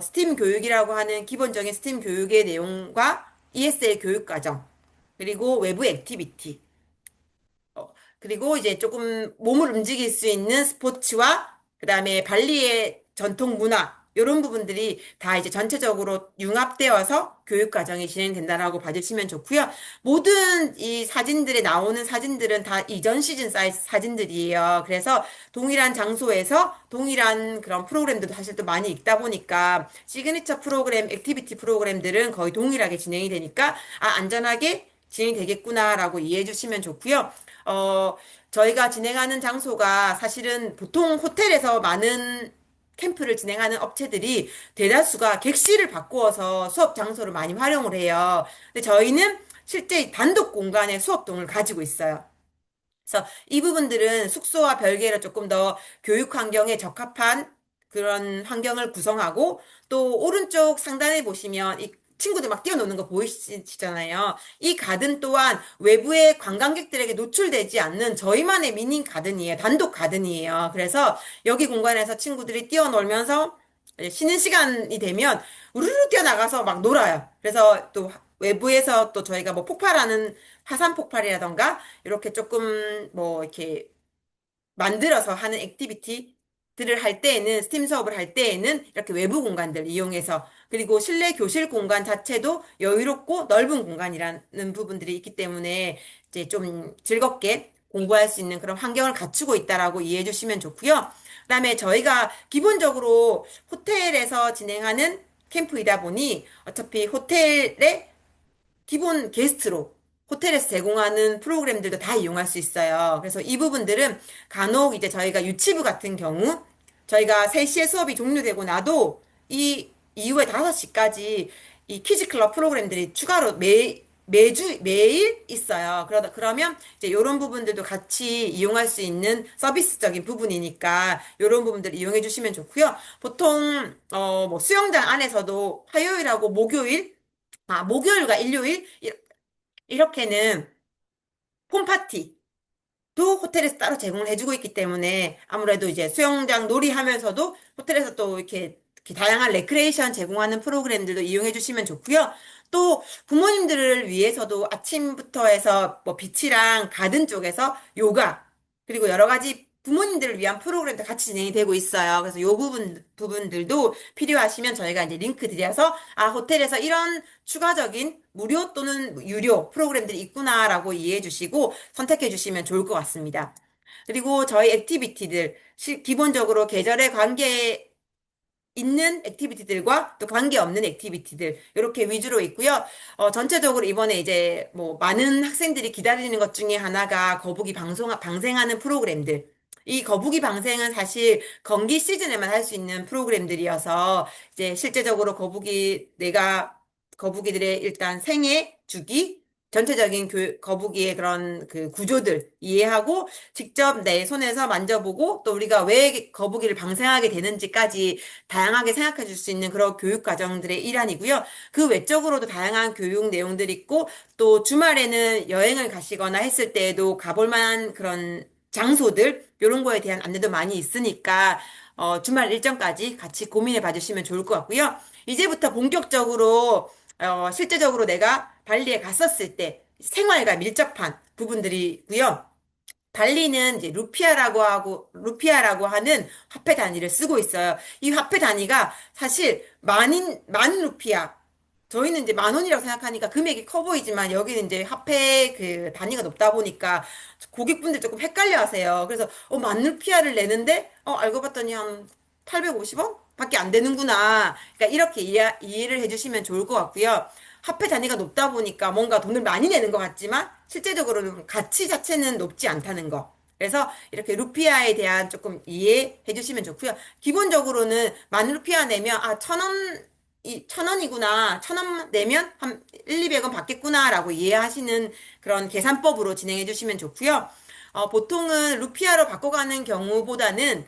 스팀 교육이라고 하는 기본적인 스팀 교육의 내용과 ESL 교육 과정 그리고 외부 액티비티 그리고 이제 조금 몸을 움직일 수 있는 스포츠와 그다음에 발리의 전통 문화 이런 부분들이 다 이제 전체적으로 융합되어서 교육 과정이 진행된다라고 봐주시면 좋고요. 모든 이 사진들에 나오는 사진들은 다 이전 시즌 사이즈 사진들이에요. 그래서 동일한 장소에서 동일한 그런 프로그램들도 사실 또 많이 있다 보니까 시그니처 프로그램, 액티비티 프로그램들은 거의 동일하게 진행이 되니까 안전하게 진행되겠구나라고 이해해 주시면 좋고요. 어, 저희가 진행하는 장소가 사실은 보통 호텔에서 많은 캠프를 진행하는 업체들이 대다수가 객실을 바꾸어서 수업 장소를 많이 활용을 해요. 근데 저희는 실제 단독 공간의 수업동을 가지고 있어요. 그래서 이 부분들은 숙소와 별개로 조금 더 교육 환경에 적합한 그런 환경을 구성하고 또 오른쪽 상단에 보시면 이 친구들 막 뛰어노는 거 보이시잖아요. 이 가든 또한 외부의 관광객들에게 노출되지 않는 저희만의 미니 가든이에요. 단독 가든이에요. 그래서 여기 공간에서 친구들이 뛰어놀면서 쉬는 시간이 되면 우르르 뛰어나가서 막 놀아요. 그래서 또 외부에서 또 저희가 뭐 폭발하는 화산 폭발이라던가 이렇게 조금 뭐 이렇게 만들어서 하는 액티비티들을 할 때에는 스팀 수업을 할 때에는 이렇게 외부 공간들 이용해서 그리고 실내 교실 공간 자체도 여유롭고 넓은 공간이라는 부분들이 있기 때문에 이제 좀 즐겁게 공부할 수 있는 그런 환경을 갖추고 있다라고 이해해 주시면 좋고요. 그다음에 저희가 기본적으로 호텔에서 진행하는 캠프이다 보니 어차피 호텔에 기본 게스트로 호텔에서 제공하는 프로그램들도 다 이용할 수 있어요. 그래서 이 부분들은 간혹 이제 저희가 유치부 같은 경우 저희가 3시에 수업이 종료되고 나도 이 이후에 5시까지 이 키즈 클럽 프로그램들이 추가로 매일 있어요. 그러면 이제 이런 부분들도 같이 이용할 수 있는 서비스적인 부분이니까 이런 부분들 이용해 주시면 좋고요. 보통 뭐 수영장 안에서도 화요일하고 목요일과 일요일 이렇게는 홈파티 또 호텔에서 따로 제공을 해주고 있기 때문에 아무래도 이제 수영장 놀이 하면서도 호텔에서 또 이렇게 다양한 레크레이션 제공하는 프로그램들도 이용해 주시면 좋고요. 또 부모님들을 위해서도 아침부터 해서 뭐 비치랑 가든 쪽에서 요가 그리고 여러 가지 부모님들을 위한 프로그램도 같이 진행이 되고 있어요. 그래서 요 부분들도 필요하시면 저희가 이제 링크 드려서 호텔에서 이런 추가적인 무료 또는 유료 프로그램들이 있구나라고 이해해 주시고 선택해 주시면 좋을 것 같습니다. 그리고 저희 액티비티들, 기본적으로 계절에 관계 있는 액티비티들과 또 관계없는 액티비티들 이렇게 위주로 있고요. 전체적으로 이번에 이제 뭐 많은 학생들이 기다리는 것 중에 하나가 거북이 방생하는 프로그램들. 이 거북이 방생은 사실 건기 시즌에만 할 수 있는 프로그램들이어서 이제 실제적으로 내가 거북이들의 일단 생애 주기 전체적인 거북이의 그런 그 구조들 이해하고 직접 내 손에서 만져보고 또 우리가 왜 거북이를 방생하게 되는지까지 다양하게 생각해 줄 수 있는 그런 교육 과정들의 일환이고요. 그 외적으로도 다양한 교육 내용들이 있고 또 주말에는 여행을 가시거나 했을 때에도 가볼 만한 그런 장소들 이런 거에 대한 안내도 많이 있으니까 주말 일정까지 같이 고민해 봐주시면 좋을 것 같고요. 이제부터 본격적으로 실제적으로 내가 발리에 갔었을 때 생활과 밀접한 부분들이고요. 발리는 이제 루피아라고 하는 화폐 단위를 쓰고 있어요. 이 화폐 단위가 사실 만 루피아. 저희는 이제 10,000원이라고 생각하니까 금액이 커 보이지만 여기는 이제 화폐 그 단위가 높다 보니까 고객분들 조금 헷갈려 하세요. 그래서, 10,000루피아를 내는데, 알고 봤더니 한 850원? 밖에 안 되는구나. 그러니까 이렇게 이해를 해주시면 좋을 것 같고요. 화폐 단위가 높다 보니까 뭔가 돈을 많이 내는 것 같지만 실제적으로는 가치 자체는 높지 않다는 거. 그래서 이렇게 루피아에 대한 조금 이해해 주시면 좋고요. 기본적으로는 10,000루피아 내면 1,000원이구나. 1,000원 내면 한 200원 받겠구나라고 이해하시는 그런 계산법으로 진행해 주시면 좋고요. 보통은 루피아로 바꿔가는 경우보다는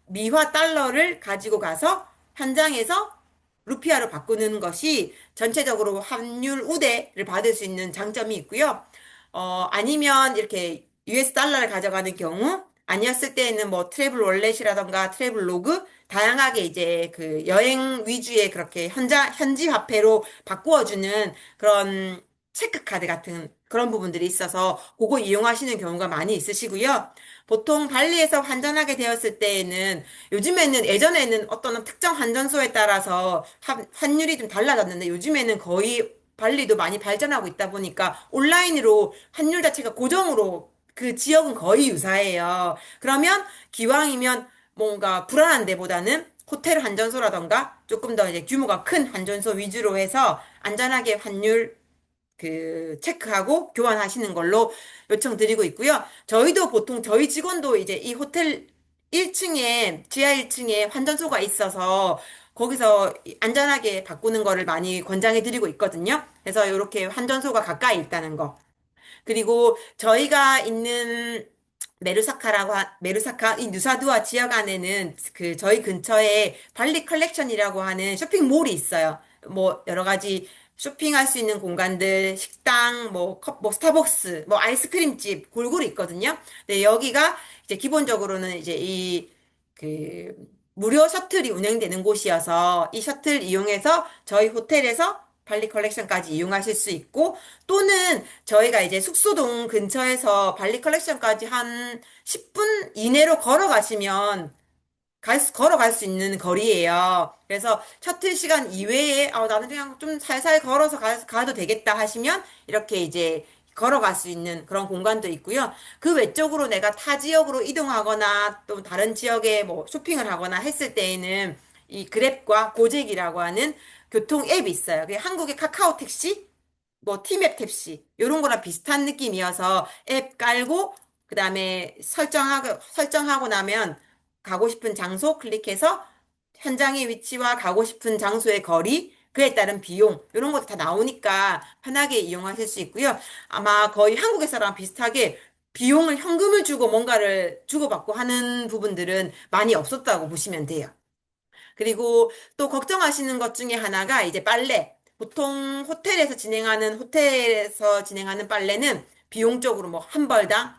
미화 달러를 가지고 가서 현장에서 루피아로 바꾸는 것이 전체적으로 환율 우대를 받을 수 있는 장점이 있고요. 아니면 이렇게 US 달러를 가져가는 경우, 아니었을 때에는 뭐 트래블 월렛이라던가 트래블 로그, 다양하게 이제 그 여행 위주의 그렇게 현지 화폐로 바꾸어주는 그런 체크카드 같은 그런 부분들이 있어서 그거 이용하시는 경우가 많이 있으시고요. 보통 발리에서 환전하게 되었을 때에는 요즘에는 예전에는 어떤 특정 환전소에 따라서 환율이 좀 달라졌는데 요즘에는 거의 발리도 많이 발전하고 있다 보니까 온라인으로 환율 자체가 고정으로 그 지역은 거의 유사해요. 그러면 기왕이면 뭔가 불안한 데보다는 호텔 환전소라던가 조금 더 이제 규모가 큰 환전소 위주로 해서 안전하게 환율 그 체크하고 교환하시는 걸로 요청드리고 있고요. 저희도 보통 저희 직원도 이제 이 호텔 1층에 지하 1층에 환전소가 있어서 거기서 안전하게 바꾸는 거를 많이 권장해 드리고 있거든요. 그래서 이렇게 환전소가 가까이 있다는 거. 그리고 저희가 있는 메루사카 이 누사두아 지역 안에는 그 저희 근처에 발리 컬렉션이라고 하는 쇼핑몰이 있어요. 뭐 여러 가지 쇼핑할 수 있는 공간들, 식당, 뭐 스타벅스, 뭐 아이스크림집 골고루 있거든요. 네, 여기가 이제 기본적으로는 이제 그 무료 셔틀이 운행되는 곳이어서 이 셔틀 이용해서 저희 호텔에서 발리 컬렉션까지 이용하실 수 있고 또는 저희가 이제 숙소동 근처에서 발리 컬렉션까지 한 10분 이내로 걸어가시면 걸어갈 수 있는 거리예요. 그래서 셔틀 시간 이외에 나는 그냥 좀 살살 걸어서 가도 되겠다 하시면 이렇게 이제 걸어갈 수 있는 그런 공간도 있고요. 그 외적으로 내가 타 지역으로 이동하거나 또 다른 지역에 뭐 쇼핑을 하거나 했을 때에는 이 그랩과 고잭이라고 하는 교통 앱이 있어요. 그게 한국의 카카오 택시, 뭐 티맵 택시 이런 거랑 비슷한 느낌이어서 앱 깔고 그다음에 설정하고 나면 가고 싶은 장소 클릭해서 현장의 위치와 가고 싶은 장소의 거리 그에 따른 비용 이런 것도 다 나오니까 편하게 이용하실 수 있고요. 아마 거의 한국에서랑 비슷하게 비용을 현금을 주고 뭔가를 주고받고 하는 부분들은 많이 없었다고 보시면 돼요. 그리고 또 걱정하시는 것 중에 하나가 이제 빨래. 보통 호텔에서 진행하는 빨래는 비용적으로 뭐 한 벌당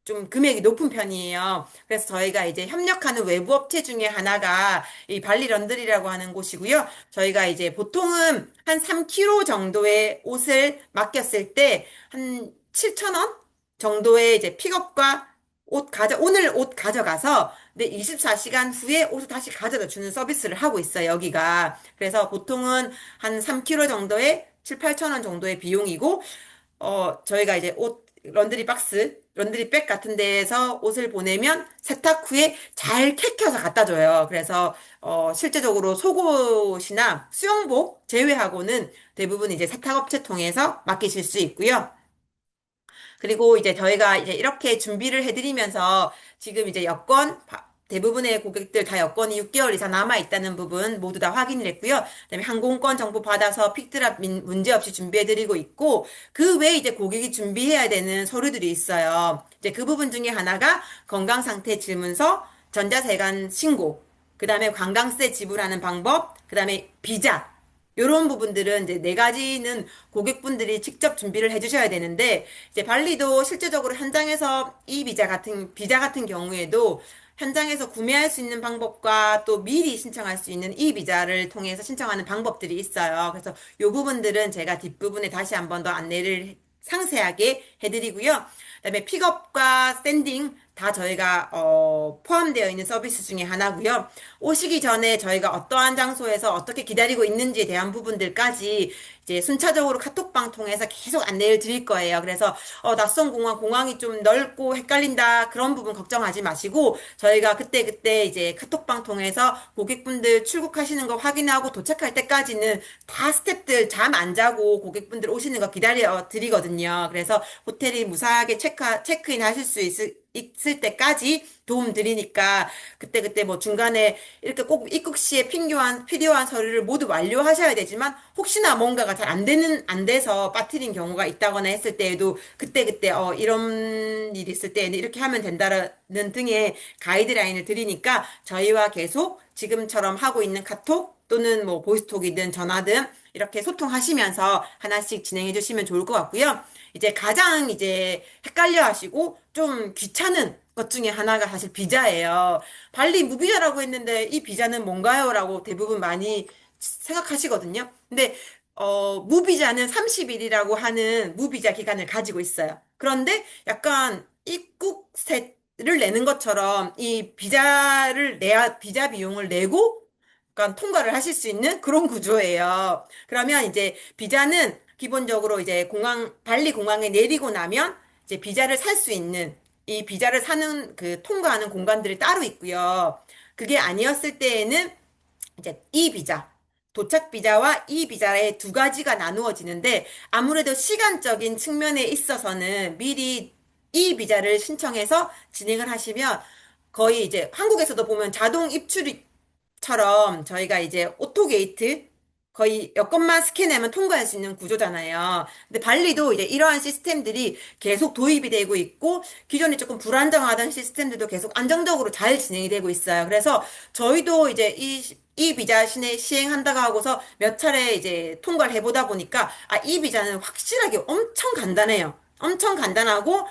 좀 금액이 높은 편이에요. 그래서 저희가 이제 협력하는 외부 업체 중에 하나가 이 발리 런드리라고 하는 곳이고요. 저희가 이제 보통은 한 3kg 정도의 옷을 맡겼을 때 한 7천 원 정도의 이제 픽업과 오늘 옷 가져가서 내 24시간 후에 옷을 다시 가져다 주는 서비스를 하고 있어요, 여기가. 그래서 보통은 한 3kg 정도에 7, 8천 원 정도의 비용이고, 저희가 이제 런드리 박스, 런드리 백 같은 데에서 옷을 보내면 세탁 후에 잘 캡혀서 갖다 줘요. 그래서, 실제적으로 속옷이나 수영복 제외하고는 대부분 이제 세탁업체 통해서 맡기실 수 있고요. 그리고 이제 저희가 이제 이렇게 준비를 해드리면서 지금 이제 대부분의 고객들 다 여권이 6개월 이상 남아 있다는 부분 모두 다 확인을 했고요. 그다음에 항공권 정보 받아서 픽드랍 문제 없이 준비해드리고 있고 그 외에 이제 고객이 준비해야 되는 서류들이 있어요. 이제 그 부분 중에 하나가 건강 상태 질문서, 전자세관 신고, 그다음에 관광세 지불하는 방법, 그다음에 비자. 요런 부분들은 이제 네 가지는 고객분들이 직접 준비를 해주셔야 되는데, 이제 발리도 실제적으로 현장에서 비자 같은 경우에도 현장에서 구매할 수 있는 방법과 또 미리 신청할 수 있는 이 비자를 통해서 신청하는 방법들이 있어요. 그래서 요 부분들은 제가 뒷부분에 다시 한 번 더 안내를 상세하게 해드리고요. 그다음에 픽업과 샌딩 다 저희가 포함되어 있는 서비스 중에 하나고요. 오시기 전에 저희가 어떠한 장소에서 어떻게 기다리고 있는지에 대한 부분들까지 이제 순차적으로 카톡방 통해서 계속 안내를 드릴 거예요. 그래서 낯선 공항이 좀 넓고 헷갈린다 그런 부분 걱정하지 마시고 저희가 그때그때 이제 카톡방 통해서 고객분들 출국하시는 거 확인하고 도착할 때까지는 다 스태프들 잠 안 자고 고객분들 오시는 거 기다려 드리거든요. 그래서 호텔이 무사하게 체크인 하실 수 있을 때까지 도움 드리니까 그때그때 뭐 중간에 이렇게 꼭 입국 시에 필요한 서류를 모두 완료하셔야 되지만 혹시나 뭔가가 잘 안 돼서 빠뜨린 경우가 있다거나 했을 때에도 그때그때 이런 일이 있을 때에는 이렇게 하면 된다는 등의 가이드라인을 드리니까 저희와 계속 지금처럼 하고 있는 카톡 또는 뭐 보이스톡이든 전화든 이렇게 소통하시면서 하나씩 진행해 주시면 좋을 것 같고요. 이제 가장 이제 헷갈려 하시고 좀 귀찮은 것 중에 하나가 사실 비자예요. 발리 무비자라고 했는데 이 비자는 뭔가요? 라고 대부분 많이 생각하시거든요. 근데 무비자는 30일이라고 하는 무비자 기간을 가지고 있어요. 그런데 약간 입국세를 내는 것처럼 이 비자 비용을 내고 약간 통과를 하실 수 있는 그런 구조예요. 그러면 이제 비자는 기본적으로 이제 발리 공항에 내리고 나면 이제 비자를 살 수 있는 이 비자를 사는 통과하는 공간들이 따로 있고요. 그게 아니었을 때에는 이제 이 비자. 도착 비자와 이 비자의 두 가지가 나누어지는데 아무래도 시간적인 측면에 있어서는 미리 이 비자를 신청해서 진행을 하시면 거의 이제 한국에서도 보면 자동 입출처럼 저희가 이제 오토게이트 거의 여권만 스캔하면 통과할 수 있는 구조잖아요. 근데 발리도 이제 이러한 시스템들이 계속 도입이 되고 있고 기존에 조금 불안정하던 시스템들도 계속 안정적으로 잘 진행이 되고 있어요. 그래서 저희도 이제 이 비자 시행한다고 하고서 몇 차례 이제 통과를 해보다 보니까 아, 이 비자는 확실하게 엄청 간단해요. 엄청 간단하고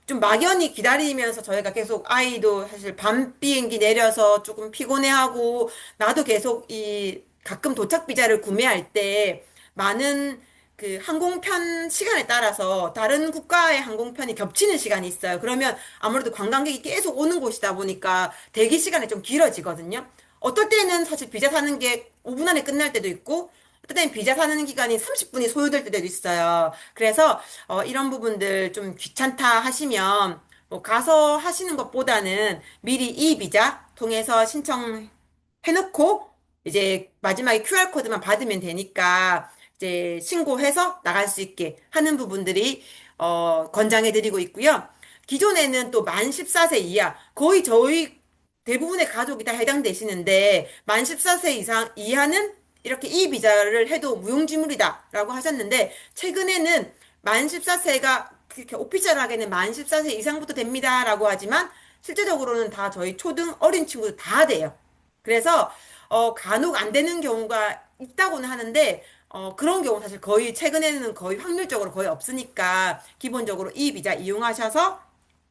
좀 막연히 기다리면서 저희가 계속 아이도 사실 밤 비행기 내려서 조금 피곤해하고 나도 계속 이 가끔 도착 비자를 구매할 때 많은 그 항공편 시간에 따라서 다른 국가의 항공편이 겹치는 시간이 있어요. 그러면 아무래도 관광객이 계속 오는 곳이다 보니까 대기 시간이 좀 길어지거든요. 어떨 때는 사실 비자 사는 게 5분 안에 끝날 때도 있고 어떨 때는 비자 사는 기간이 30분이 소요될 때도 있어요. 그래서 이런 부분들 좀 귀찮다 하시면 뭐 가서 하시는 것보다는 미리 이 비자 통해서 신청해놓고 이제 마지막에 QR코드만 받으면 되니까 이제 신고해서 나갈 수 있게 하는 부분들이 권장해드리고 있고요. 기존에는 또 만 14세 이하 거의 저희 대부분의 가족이 다 해당되시는데 만 14세 이하는 이렇게 이 비자를 해도 무용지물이다라고 하셨는데 최근에는 만 14세가 그렇게 오피셜하게는 만 14세 이상부터 됩니다라고 하지만 실제적으로는 다 저희 초등 어린 친구들 다 돼요. 그래서 간혹 안 되는 경우가 있다고는 하는데 그런 경우 사실 거의 최근에는 거의 확률적으로 거의 없으니까 기본적으로 이 비자 이용하셔서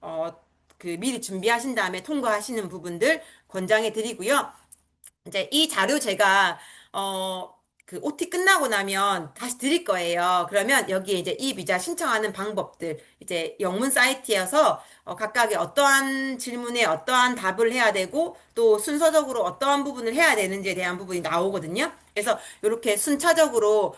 어, 그 미리 준비하신 다음에 통과하시는 부분들 권장해 드리고요. 이제 이 자료 제가 그 OT 끝나고 나면 다시 드릴 거예요. 그러면 여기에 이제 이 비자 신청하는 방법들 이제 영문 사이트여서 각각의 어떠한 질문에 어떠한 답을 해야 되고 또 순서적으로 어떠한 부분을 해야 되는지에 대한 부분이 나오거든요. 그래서 이렇게 순차적으로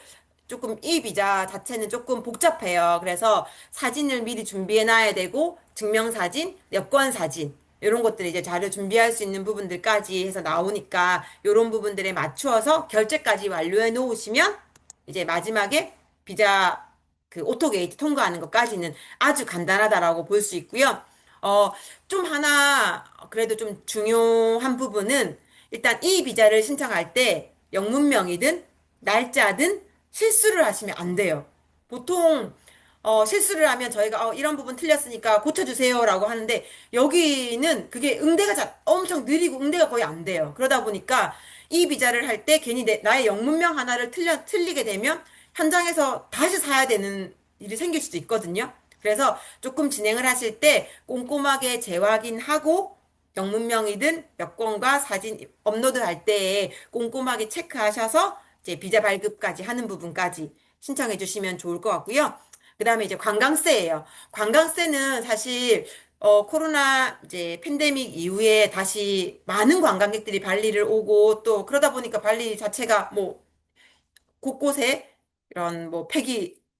조금 이 비자 자체는 조금 복잡해요. 그래서 사진을 미리 준비해 놔야 되고 증명사진, 여권사진 이런 것들 이제 자료 준비할 수 있는 부분들까지 해서 나오니까 이런 부분들에 맞추어서 결제까지 완료해 놓으시면 이제 마지막에 비자 그 오토게이트 통과하는 것까지는 아주 간단하다라고 볼 수 있고요. 어, 좀 하나 그래도 좀 중요한 부분은 일단 이 비자를 신청할 때 영문명이든 날짜든 실수를 하시면 안 돼요. 보통 실수를 하면 저희가 이런 부분 틀렸으니까 고쳐주세요라고 하는데 여기는 그게 엄청 느리고 응대가 거의 안 돼요. 그러다 보니까 이 비자를 할 때 괜히 나의 영문명 하나를 틀리게 되면 현장에서 다시 사야 되는 일이 생길 수도 있거든요. 그래서 조금 진행을 하실 때 꼼꼼하게 재확인하고 영문명이든 여권과 사진 업로드 할 때에 꼼꼼하게 체크하셔서 이제 비자 발급까지 하는 부분까지 신청해 주시면 좋을 것 같고요. 그 다음에 이제 관광세예요. 관광세는 사실 코로나 이제 팬데믹 이후에 다시 많은 관광객들이 발리를 오고 또 그러다 보니까 발리 자체가 뭐 곳곳에 이런 뭐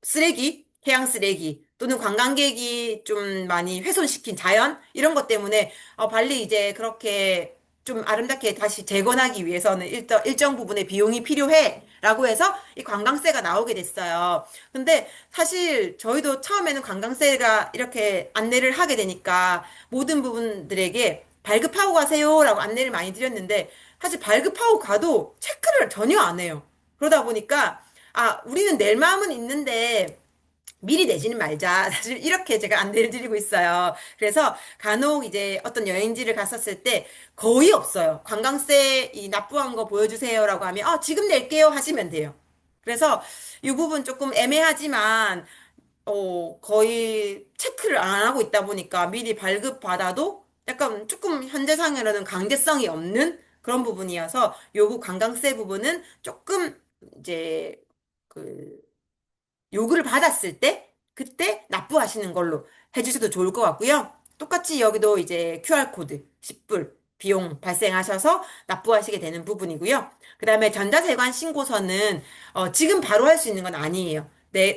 쓰레기, 해양 쓰레기 또는 관광객이 좀 많이 훼손시킨 자연 이런 것 때문에 발리 이제 그렇게 좀 아름답게 다시 재건하기 위해서는 일정 부분의 비용이 필요해. 라고 해서 이 관광세가 나오게 됐어요. 근데 사실 저희도 처음에는 관광세가 이렇게 안내를 하게 되니까 모든 부분들에게 발급하고 가세요라고 안내를 많이 드렸는데 사실 발급하고 가도 체크를 전혀 안 해요. 그러다 보니까 아, 우리는 낼 마음은 있는데 미리 내지는 말자. 사실 이렇게 제가 안내를 드리고 있어요. 그래서 간혹 이제 어떤 여행지를 갔었을 때 거의 없어요. 관광세 이 납부한 거 보여주세요라고 하면 지금 낼게요 하시면 돼요. 그래서 이 부분 조금 애매하지만 거의 체크를 안 하고 있다 보니까 미리 발급받아도 약간 조금 현재상으로는 강제성이 없는 그런 부분이어서 요구 관광세 부분은 조금 이제 그 요구를 받았을 때 그때 납부하시는 걸로 해주셔도 좋을 것 같고요. 똑같이 여기도 이제 QR코드 10불 비용 발생하셔서 납부하시게 되는 부분이고요. 그 다음에 전자세관 신고서는 지금 바로 할 수 있는 건 아니에요.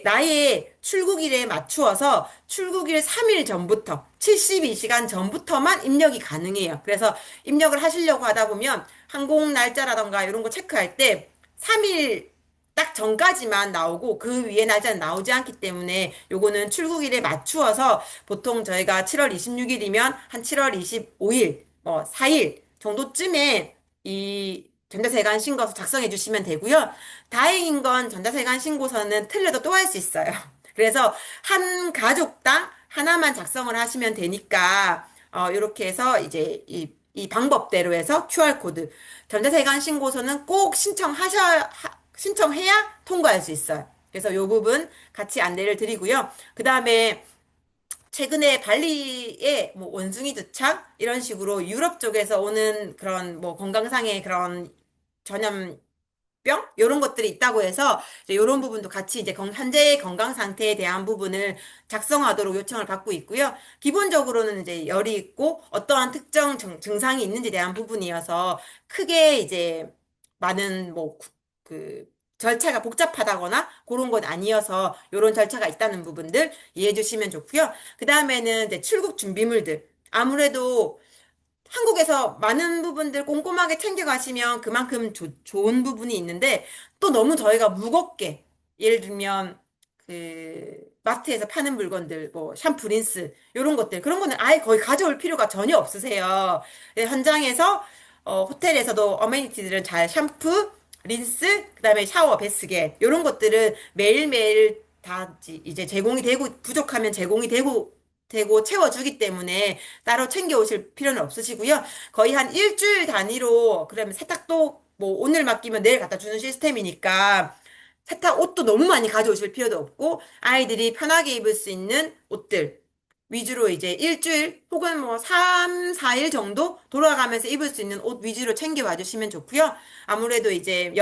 나의 출국일에 맞추어서 출국일 3일 전부터 72시간 전부터만 입력이 가능해요. 그래서 입력을 하시려고 하다 보면 항공 날짜라던가 이런 거 체크할 때 3일 딱 전까지만 나오고 그 위에 날짜는 나오지 않기 때문에 요거는 출국일에 맞추어서 보통 저희가 7월 26일이면 한 7월 25일, 4일 정도쯤에 이 전자세관 신고서 작성해 주시면 되고요. 다행인 건 전자세관 신고서는 틀려도 또 할 수 있어요. 그래서 한 가족당 하나만 작성을 하시면 되니까 이렇게 해서 이제 이 방법대로 해서 QR코드 전자세관 신고서는 꼭 신청해야 통과할 수 있어요. 그래서 요 부분 같이 안내를 드리고요. 그 다음에 최근에 발리에 뭐 원숭이 두창 이런 식으로 유럽 쪽에서 오는 그런 뭐 건강상의 그런 전염 병 이런 것들이 있다고 해서 이제 이런 부분도 같이 이제 현재의 건강 상태에 대한 부분을 작성하도록 요청을 받고 있고요. 기본적으로는 이제 열이 있고 어떠한 특정 증상이 있는지에 대한 부분이어서 크게 이제 많은 뭐 그 절차가 복잡하다거나 그런 건 아니어서 이런 절차가 있다는 부분들 이해해 주시면 좋고요. 그 다음에는 이제 출국 준비물들 아무래도 한국에서 많은 부분들 꼼꼼하게 챙겨가시면 그만큼 좋은 부분이 있는데 또 너무 저희가 무겁게 예를 들면 그 마트에서 파는 물건들 뭐 샴푸, 린스 이런 것들 그런 거는 아예 거의 가져올 필요가 전혀 없으세요. 네, 현장에서 호텔에서도 어메니티들은 잘 샴푸, 린스, 그다음에 샤워, 베스겐 이런 것들은 매일매일 다 이제 제공이 되고 부족하면 제공이 되고 채워주기 때문에 따로 챙겨 오실 필요는 없으시고요. 거의 한 일주일 단위로 그러면 세탁도 뭐 오늘 맡기면 내일 갖다 주는 시스템이니까 세탁 옷도 너무 많이 가져오실 필요도 없고 아이들이 편하게 입을 수 있는 옷들 위주로 이제 일주일 혹은 뭐 3, 4일 정도 돌아가면서 입을 수 있는 옷 위주로 챙겨와 주시면 좋고요. 아무래도 이제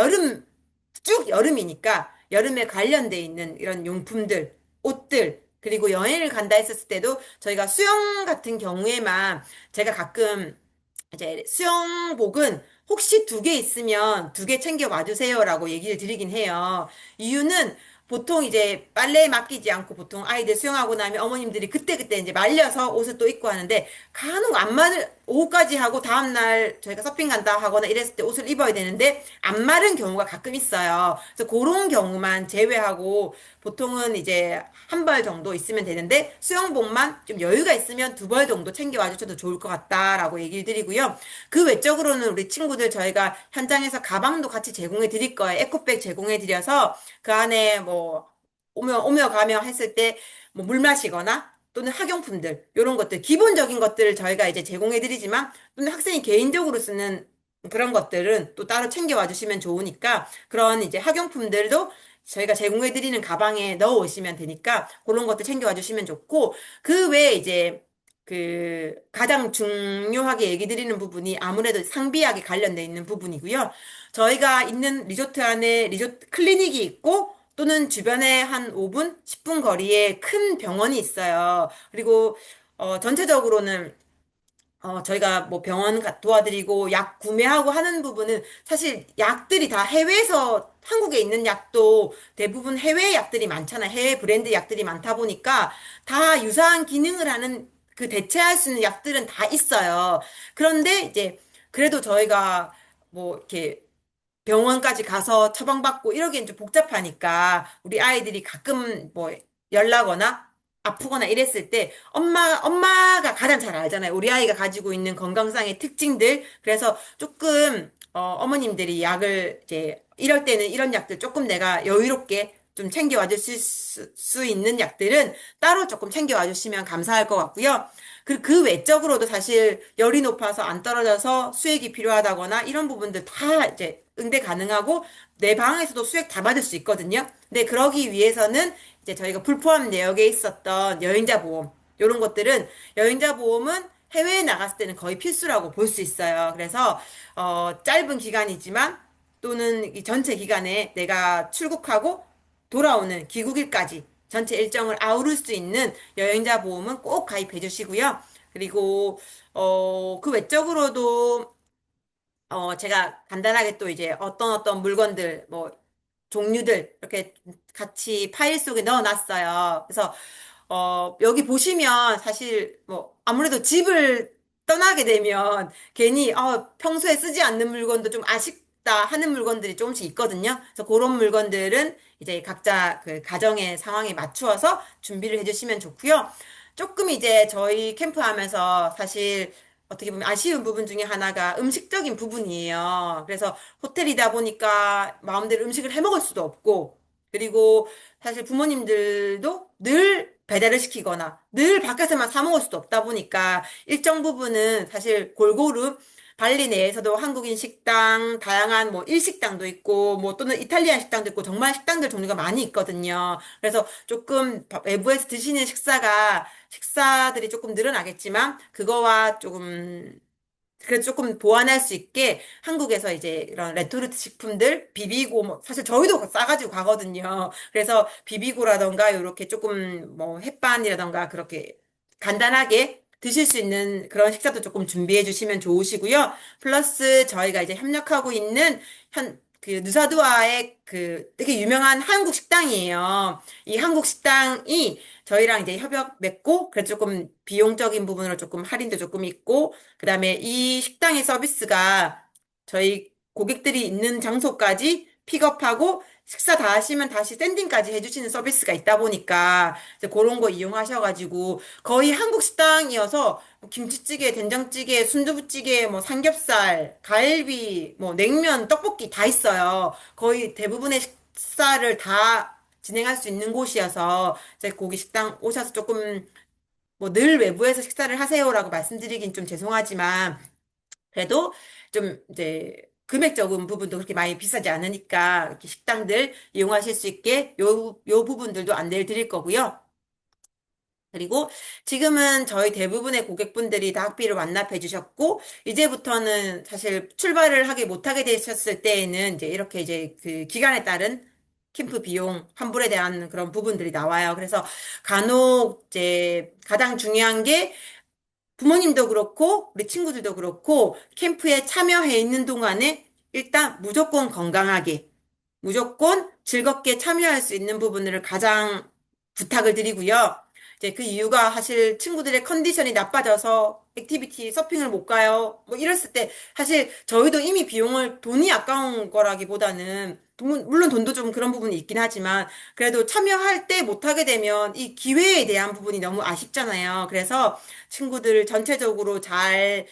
쭉 여름이니까 여름에 관련돼 있는 이런 용품들, 옷들, 그리고 여행을 간다 했었을 때도 저희가 수영 같은 경우에만 제가 가끔 이제 수영복은 혹시 두 개 있으면 두 개 챙겨 와주세요라고 얘기를 드리긴 해요. 이유는 보통 이제 빨래에 맡기지 않고 보통 아이들 수영하고 나면 어머님들이 그때그때 이제 말려서 옷을 또 입고 하는데 간혹 안 마를 오후까지 하고 다음날 저희가 서핑 간다 하거나 이랬을 때 옷을 입어야 되는데 안 마른 경우가 가끔 있어요. 그래서 그런 경우만 제외하고 보통은 이제 한 벌 정도 있으면 되는데 수영복만 좀 여유가 있으면 두 벌 정도 챙겨와 주셔도 좋을 것 같다라고 얘기를 드리고요. 그 외적으로는 우리 친구들 저희가 현장에서 가방도 같이 제공해 드릴 거예요. 에코백 제공해 드려서 그 안에 뭐 오며 가며 했을 때 뭐 물 마시거나 또는 학용품들 이런 것들 기본적인 것들을 저희가 이제 제공해 드리지만 또는 학생이 개인적으로 쓰는 그런 것들은 또 따로 챙겨와 주시면 좋으니까 그런 이제 학용품들도 저희가 제공해 드리는 가방에 넣어 오시면 되니까 그런 것들 챙겨와 주시면 좋고 그 외에 이제 그 가장 중요하게 얘기 드리는 부분이 아무래도 상비약에 관련돼 있는 부분이고요. 저희가 있는 리조트 안에 리조트 클리닉이 있고 또는 주변에 한 5분, 10분 거리에 큰 병원이 있어요. 그리고 전체적으로는 저희가 뭐 병원 도와드리고 약 구매하고 하는 부분은 사실 약들이 다 해외에서 한국에 있는 약도 대부분 해외 약들이 많잖아요. 해외 브랜드 약들이 많다 보니까 다 유사한 기능을 하는 그 대체할 수 있는 약들은 다 있어요. 그런데 이제 그래도 저희가 뭐 이렇게 병원까지 가서 처방받고 이러기엔 좀 복잡하니까 우리 아이들이 가끔 뭐 열나거나 아프거나 이랬을 때 엄마가 가장 잘 알잖아요. 우리 아이가 가지고 있는 건강상의 특징들. 그래서 조금, 어머님들이 약을 이제 이럴 때는 이런 약들 조금 내가 여유롭게 좀 챙겨와 주실 수 있는 약들은 따로 조금 챙겨와 주시면 감사할 것 같고요. 그 외적으로도 사실 열이 높아서 안 떨어져서 수액이 필요하다거나 이런 부분들 다 이제 응대 가능하고 내 방에서도 수액 다 받을 수 있거든요. 근데 그러기 위해서는 이제 저희가 불포함 내역에 있었던 여행자 보험 이런 것들은 여행자 보험은 해외에 나갔을 때는 거의 필수라고 볼 수 있어요. 그래서 짧은 기간이지만 또는 이 전체 기간에 내가 출국하고 돌아오는 귀국일까지 전체 일정을 아우를 수 있는 여행자 보험은 꼭 가입해 주시고요. 그리고 그 외적으로도 제가 간단하게 또 이제 어떤 물건들 뭐 종류들 이렇게 같이 파일 속에 넣어놨어요. 그래서 여기 보시면 사실 뭐 아무래도 집을 떠나게 되면 괜히 평소에 쓰지 않는 물건도 좀 싶다 하는 물건들이 조금씩 있거든요. 그래서 그런 물건들은 이제 각자 그 가정의 상황에 맞추어서 준비를 해주시면 좋고요. 조금 이제 저희 캠프하면서 사실 어떻게 보면 아쉬운 부분 중에 하나가 음식적인 부분이에요. 그래서 호텔이다 보니까 마음대로 음식을 해 먹을 수도 없고, 그리고 사실 부모님들도 늘 배달을 시키거나 늘 밖에서만 사 먹을 수도 없다 보니까 일정 부분은 사실 골고루 발리 내에서도 한국인 식당, 다양한 뭐 일식당도 있고, 뭐 또는 이탈리안 식당도 있고, 정말 식당들 종류가 많이 있거든요. 그래서 조금 외부에서 드시는 식사들이 조금 늘어나겠지만, 그거와 조금 그래서 조금 보완할 수 있게 한국에서 이제 이런 레토르트 식품들 비비고 뭐 사실 저희도 싸가지고 가거든요. 그래서 비비고라던가 이렇게 조금 뭐 햇반이라던가 그렇게 간단하게 드실 수 있는 그런 식사도 조금 준비해 주시면 좋으시고요. 플러스 저희가 이제 협력하고 있는 그 누사두아의 그 되게 유명한 한국 식당이에요. 이 한국 식당이 저희랑 이제 협약 맺고 그래서 조금 비용적인 부분으로 조금 할인도 조금 있고 그다음에 이 식당의 서비스가 저희 고객들이 있는 장소까지 픽업하고 식사 다 하시면 다시 샌딩까지 해주시는 서비스가 있다 보니까 이제 그런 거 이용하셔가지고 거의 한국 식당이어서 뭐 김치찌개, 된장찌개, 순두부찌개, 뭐 삼겹살, 갈비, 뭐 냉면, 떡볶이 다 있어요. 거의 대부분의 식사를 다 진행할 수 있는 곳이어서 이제 고기 식당 오셔서 조금 뭐 늘 외부에서 식사를 하세요라고 말씀드리긴 좀 죄송하지만 그래도 좀 이제 금액적인 부분도 그렇게 많이 비싸지 않으니까 이렇게 식당들 이용하실 수 있게 요 부분들도 안내를 드릴 거고요. 그리고 지금은 저희 대부분의 고객분들이 다 학비를 완납해 주셨고, 이제부터는 사실 출발을 하게 못하게 되셨을 때에는 이제 이렇게 이제 그 기간에 따른 캠프 비용 환불에 대한 그런 부분들이 나와요. 그래서 간혹 이제 가장 중요한 게 부모님도 그렇고 우리 친구들도 그렇고 캠프에 참여해 있는 동안에 일단 무조건 건강하게 무조건 즐겁게 참여할 수 있는 부분을 가장 부탁을 드리고요. 이제 그 이유가 사실 친구들의 컨디션이 나빠져서 액티비티 서핑을 못 가요. 뭐 이랬을 때 사실 저희도 이미 비용을 돈이 아까운 거라기보다는 물론 돈도 좀 그런 부분이 있긴 하지만 그래도 참여할 때 못하게 되면 이 기회에 대한 부분이 너무 아쉽잖아요. 그래서 친구들 전체적으로 잘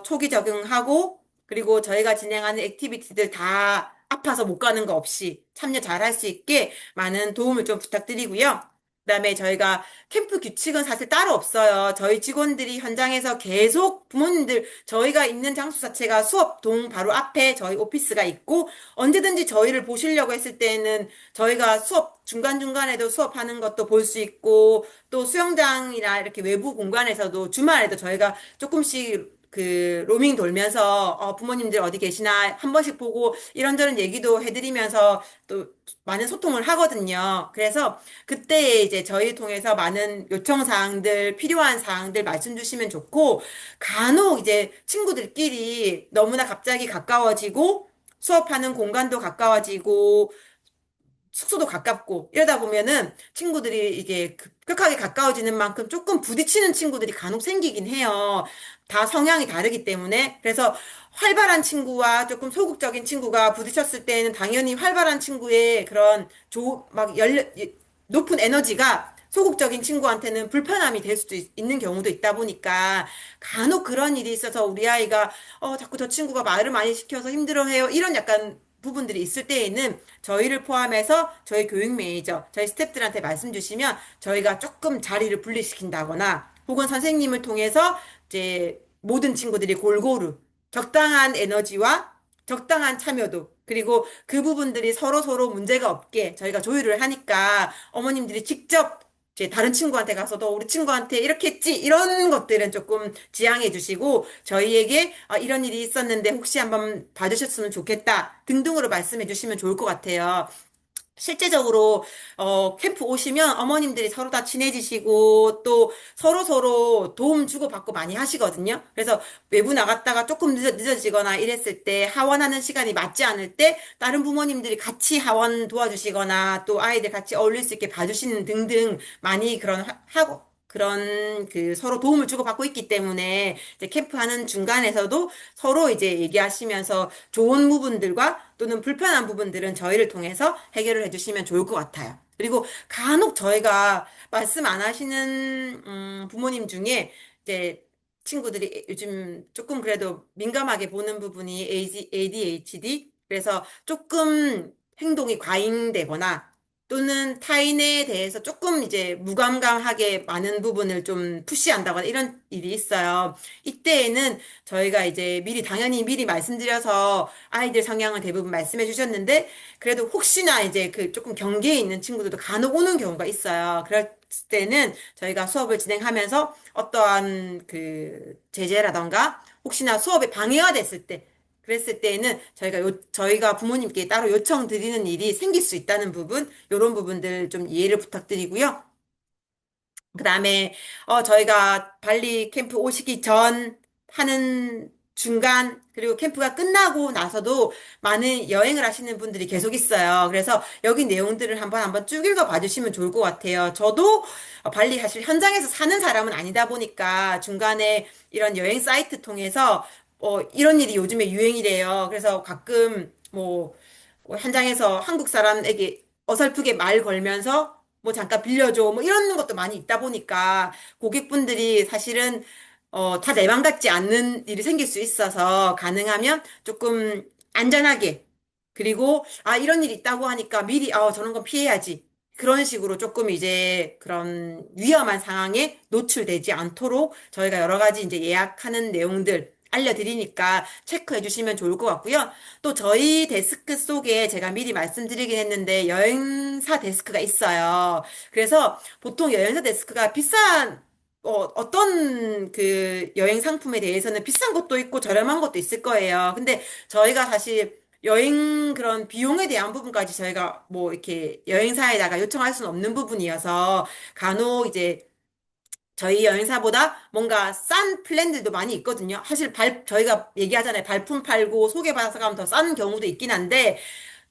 초기 적응하고 그리고 저희가 진행하는 액티비티들 다 아파서 못 가는 거 없이 참여 잘 할 수 있게 많은 도움을 좀 부탁드리고요. 그다음에 저희가 캠프 규칙은 사실 따로 없어요. 저희 직원들이 현장에서 계속 부모님들 저희가 있는 장소 자체가 수업동 바로 앞에 저희 오피스가 있고 언제든지 저희를 보시려고 했을 때는 저희가 수업 중간중간에도 수업하는 것도 볼 수 있고 또 수영장이나 이렇게 외부 공간에서도 주말에도 저희가 조금씩 그 로밍 돌면서 부모님들 어디 계시나 한 번씩 보고 이런저런 얘기도 해드리면서 또 많은 소통을 하거든요. 그래서 그때 이제 저희 통해서 많은 요청 사항들, 필요한 사항들 말씀 주시면 좋고 간혹 이제 친구들끼리 너무나 갑자기 가까워지고 수업하는 공간도 가까워지고 숙소도 가깝고 이러다 보면은 친구들이 이게 급격하게 가까워지는 만큼 조금 부딪히는 친구들이 간혹 생기긴 해요. 다 성향이 다르기 때문에. 그래서 활발한 친구와 조금 소극적인 친구가 부딪혔을 때는 당연히 활발한 친구의 그런 높은 에너지가 소극적인 친구한테는 불편함이 될 수도 있는 경우도 있다 보니까 간혹 그런 일이 있어서 우리 아이가 자꾸 저 친구가 말을 많이 시켜서 힘들어해요. 이런 약간 부분들이 있을 때에는 저희를 포함해서 저희 교육 매니저, 저희 스태프들한테 말씀 주시면 저희가 조금 자리를 분리시킨다거나 혹은 선생님을 통해서 이제 모든 친구들이 골고루 적당한 에너지와 적당한 참여도 그리고 그 부분들이 서로 문제가 없게 저희가 조율을 하니까 어머님들이 직접 이제 다른 친구한테 가서도 우리 친구한테 이렇게 했지 이런 것들은 조금 지양해 주시고 저희에게 이런 일이 있었는데 혹시 한번 봐주셨으면 좋겠다 등등으로 말씀해 주시면 좋을 것 같아요. 실제적으로 캠프 오시면 어머님들이 서로 다 친해지시고 또 서로 도움 주고받고 많이 하시거든요. 그래서 외부 나갔다가 조금 늦어지거나 이랬을 때 하원하는 시간이 맞지 않을 때 다른 부모님들이 같이 하원 도와주시거나 또 아이들 같이 어울릴 수 있게 봐주시는 등등 많이 그런 하고 그런 그 서로 도움을 주고받고 있기 때문에 이제 캠프하는 중간에서도 서로 이제 얘기하시면서 좋은 부분들과 또는 불편한 부분들은 저희를 통해서 해결을 해주시면 좋을 것 같아요. 그리고 간혹 저희가 말씀 안 하시는 부모님 중에 이제 친구들이 요즘 조금 그래도 민감하게 보는 부분이 ADHD 그래서 조금 행동이 과잉되거나 또는 타인에 대해서 조금 이제 무감각하게 많은 부분을 좀 푸시한다거나 이런 일이 있어요. 이때에는 저희가 이제 당연히 미리 말씀드려서 아이들 성향을 대부분 말씀해 주셨는데, 그래도 혹시나 이제 그 조금 경계에 있는 친구들도 간혹 오는 경우가 있어요. 그럴 때는 저희가 수업을 진행하면서 어떠한 그 제재라던가 혹시나 수업에 방해가 됐을 때 그랬을 때에는 저희가 부모님께 따로 요청드리는 일이 생길 수 있다는 부분, 이런 부분들 좀 이해를 부탁드리고요. 그 다음에, 저희가 발리 캠프 오시기 전 하는 중간, 그리고 캠프가 끝나고 나서도 많은 여행을 하시는 분들이 계속 있어요. 그래서 여기 내용들을 한번 쭉 읽어봐 주시면 좋을 것 같아요. 저도 발리 사실 현장에서 사는 사람은 아니다 보니까 중간에 이런 여행 사이트 통해서 이런 일이 요즘에 유행이래요. 그래서 가끔 뭐 현장에서 한국 사람에게 어설프게 말 걸면서 뭐 잠깐 빌려줘 뭐 이런 것도 많이 있다 보니까 고객분들이 사실은 다 내 맘 같지 않는 일이 생길 수 있어서 가능하면 조금 안전하게 그리고 이런 일이 있다고 하니까 미리 저런 건 피해야지 그런 식으로 조금 이제 그런 위험한 상황에 노출되지 않도록 저희가 여러 가지 이제 예약하는 내용들 알려드리니까 체크해 주시면 좋을 것 같고요. 또 저희 데스크 속에 제가 미리 말씀드리긴 했는데 여행사 데스크가 있어요. 그래서 보통 여행사 데스크가 어떤 그 여행 상품에 대해서는 비싼 것도 있고 저렴한 것도 있을 거예요. 근데 저희가 사실 여행 그런 비용에 대한 부분까지 저희가 뭐 이렇게 여행사에다가 요청할 수는 없는 부분이어서 간혹 이제 저희 여행사보다 뭔가 싼 플랜들도 많이 있거든요. 사실 저희가 얘기하잖아요. 발품 팔고 소개받아서 가면 더 싼 경우도 있긴 한데,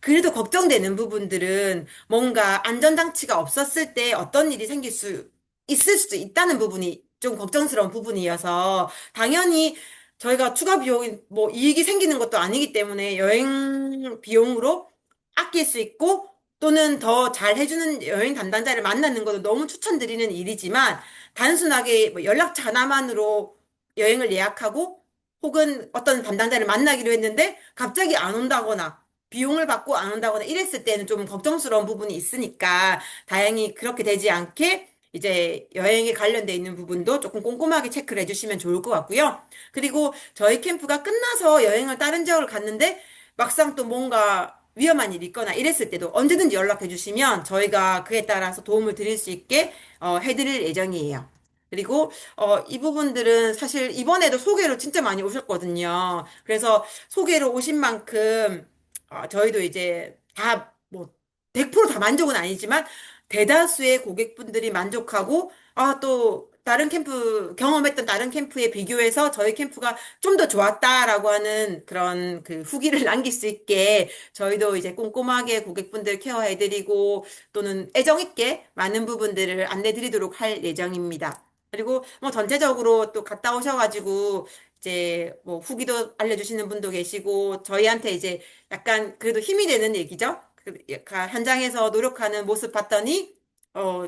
그래도 걱정되는 부분들은 뭔가 안전장치가 없었을 때 어떤 일이 있을 수도 있다는 부분이 좀 걱정스러운 부분이어서, 당연히 저희가 추가 비용이 뭐 이익이 생기는 것도 아니기 때문에 여행 비용으로 아낄 수 있고, 또는 더 잘 해주는 여행 담당자를 만나는 것도 너무 추천드리는 일이지만, 단순하게 뭐 연락처 하나만으로 여행을 예약하고 혹은 어떤 담당자를 만나기로 했는데 갑자기 안 온다거나 비용을 받고 안 온다거나 이랬을 때는 좀 걱정스러운 부분이 있으니까 다행히 그렇게 되지 않게 이제 여행에 관련돼 있는 부분도 조금 꼼꼼하게 체크를 해주시면 좋을 것 같고요. 그리고 저희 캠프가 끝나서 여행을 다른 지역을 갔는데 막상 또 뭔가 위험한 일이 있거나 이랬을 때도 언제든지 연락해 주시면 저희가 그에 따라서 도움을 드릴 수 있게 해드릴 예정이에요. 그리고 이 부분들은 사실 이번에도 소개로 진짜 많이 오셨거든요. 그래서 소개로 오신 만큼 저희도 이제 다 뭐 100%다 만족은 아니지만 대다수의 고객분들이 만족하고 또 다른 경험했던 다른 캠프에 비교해서 저희 캠프가 좀 더 좋았다라고 하는 그런 그 후기를 남길 수 있게 저희도 이제 꼼꼼하게 고객분들 케어해드리고 또는 애정 있게 많은 부분들을 안내드리도록 할 예정입니다. 그리고 뭐 전체적으로 또 갔다 오셔가지고 이제 뭐 후기도 알려주시는 분도 계시고 저희한테 이제 약간 그래도 힘이 되는 얘기죠. 현장에서 노력하는 모습 봤더니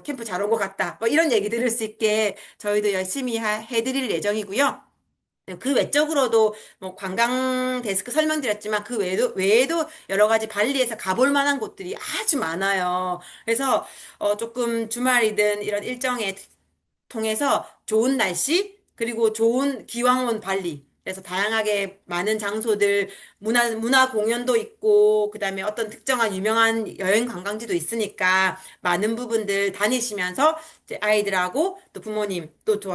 캠프 잘 온 것 같다. 뭐 이런 얘기 들을 수 있게 저희도 열심히 해드릴 예정이고요. 그 외적으로도 뭐 관광 데스크 설명드렸지만 그 외에도 여러 가지 발리에서 가볼 만한 곳들이 아주 많아요. 그래서 조금 주말이든 이런 일정에 통해서 좋은 날씨, 그리고 좋은 기왕원 발리. 그래서 다양하게 많은 장소들, 문화 공연도 있고, 그 다음에 어떤 특정한 유명한 여행 관광지도 있으니까 많은 부분들 다니시면서 이제 아이들하고 또 부모님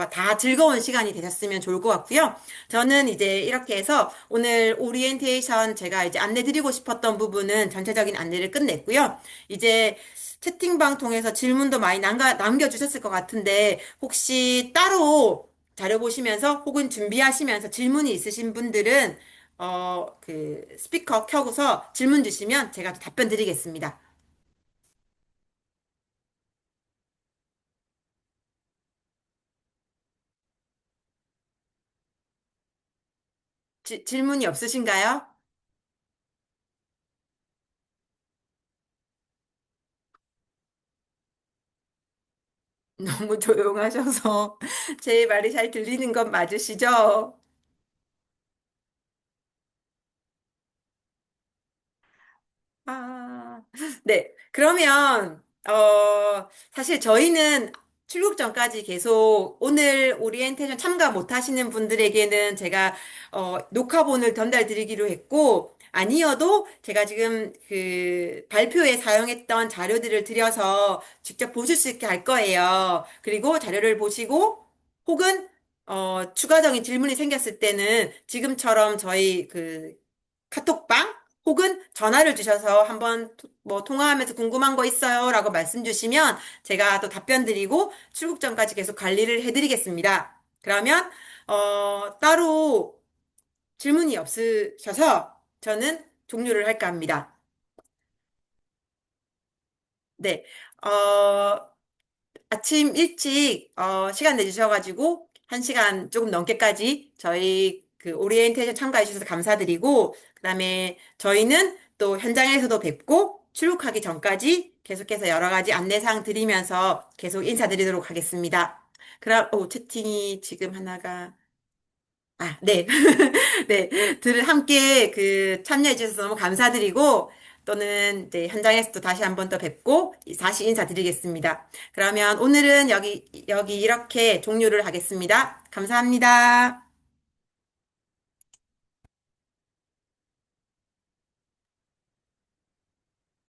다 즐거운 시간이 되셨으면 좋을 것 같고요. 저는 이제 이렇게 해서 오늘 오리엔테이션 제가 이제 안내 드리고 싶었던 부분은 전체적인 안내를 끝냈고요. 이제 채팅방 통해서 질문도 많이 남겨주셨을 것 같은데, 혹시 따로 자료 보시면서 혹은 준비하시면서 질문이 있으신 분들은, 스피커 켜고서 질문 주시면 제가 답변 드리겠습니다. 질문이 없으신가요? 너무 조용하셔서 제 말이 잘 들리는 건 맞으시죠? 아, 네. 그러면, 사실 저희는 출국 전까지 계속 오늘 오리엔테이션 참가 못 하시는 분들에게는 제가, 녹화본을 전달드리기로 했고, 아니어도 제가 지금 그 발표에 사용했던 자료들을 들여서 직접 보실 수 있게 할 거예요. 그리고 자료를 보시고, 혹은, 추가적인 질문이 생겼을 때는 지금처럼 저희 그 카톡방 혹은 전화를 주셔서 한번 뭐 통화하면서 궁금한 거 있어요? 라고 말씀 주시면 제가 또 답변 드리고 출국 전까지 계속 관리를 해드리겠습니다. 그러면, 따로 질문이 없으셔서 저는 종료를 할까 합니다. 네. 아침 일찍 시간 내주셔가지고 1시간 조금 넘게까지 저희 그 오리엔테이션 참가해 주셔서 감사드리고 그다음에 저희는 또 현장에서도 뵙고 출국하기 전까지 계속해서 여러 가지 안내사항 드리면서 계속 인사드리도록 하겠습니다. 그럼 채팅이 지금 하나가 네. 네. 함께 그 참여해 주셔서 너무 감사드리고 또는 이제 현장에서 또 다시 한번 더 뵙고 다시 인사드리겠습니다. 그러면 오늘은 여기 이렇게 종료를 하겠습니다. 감사합니다.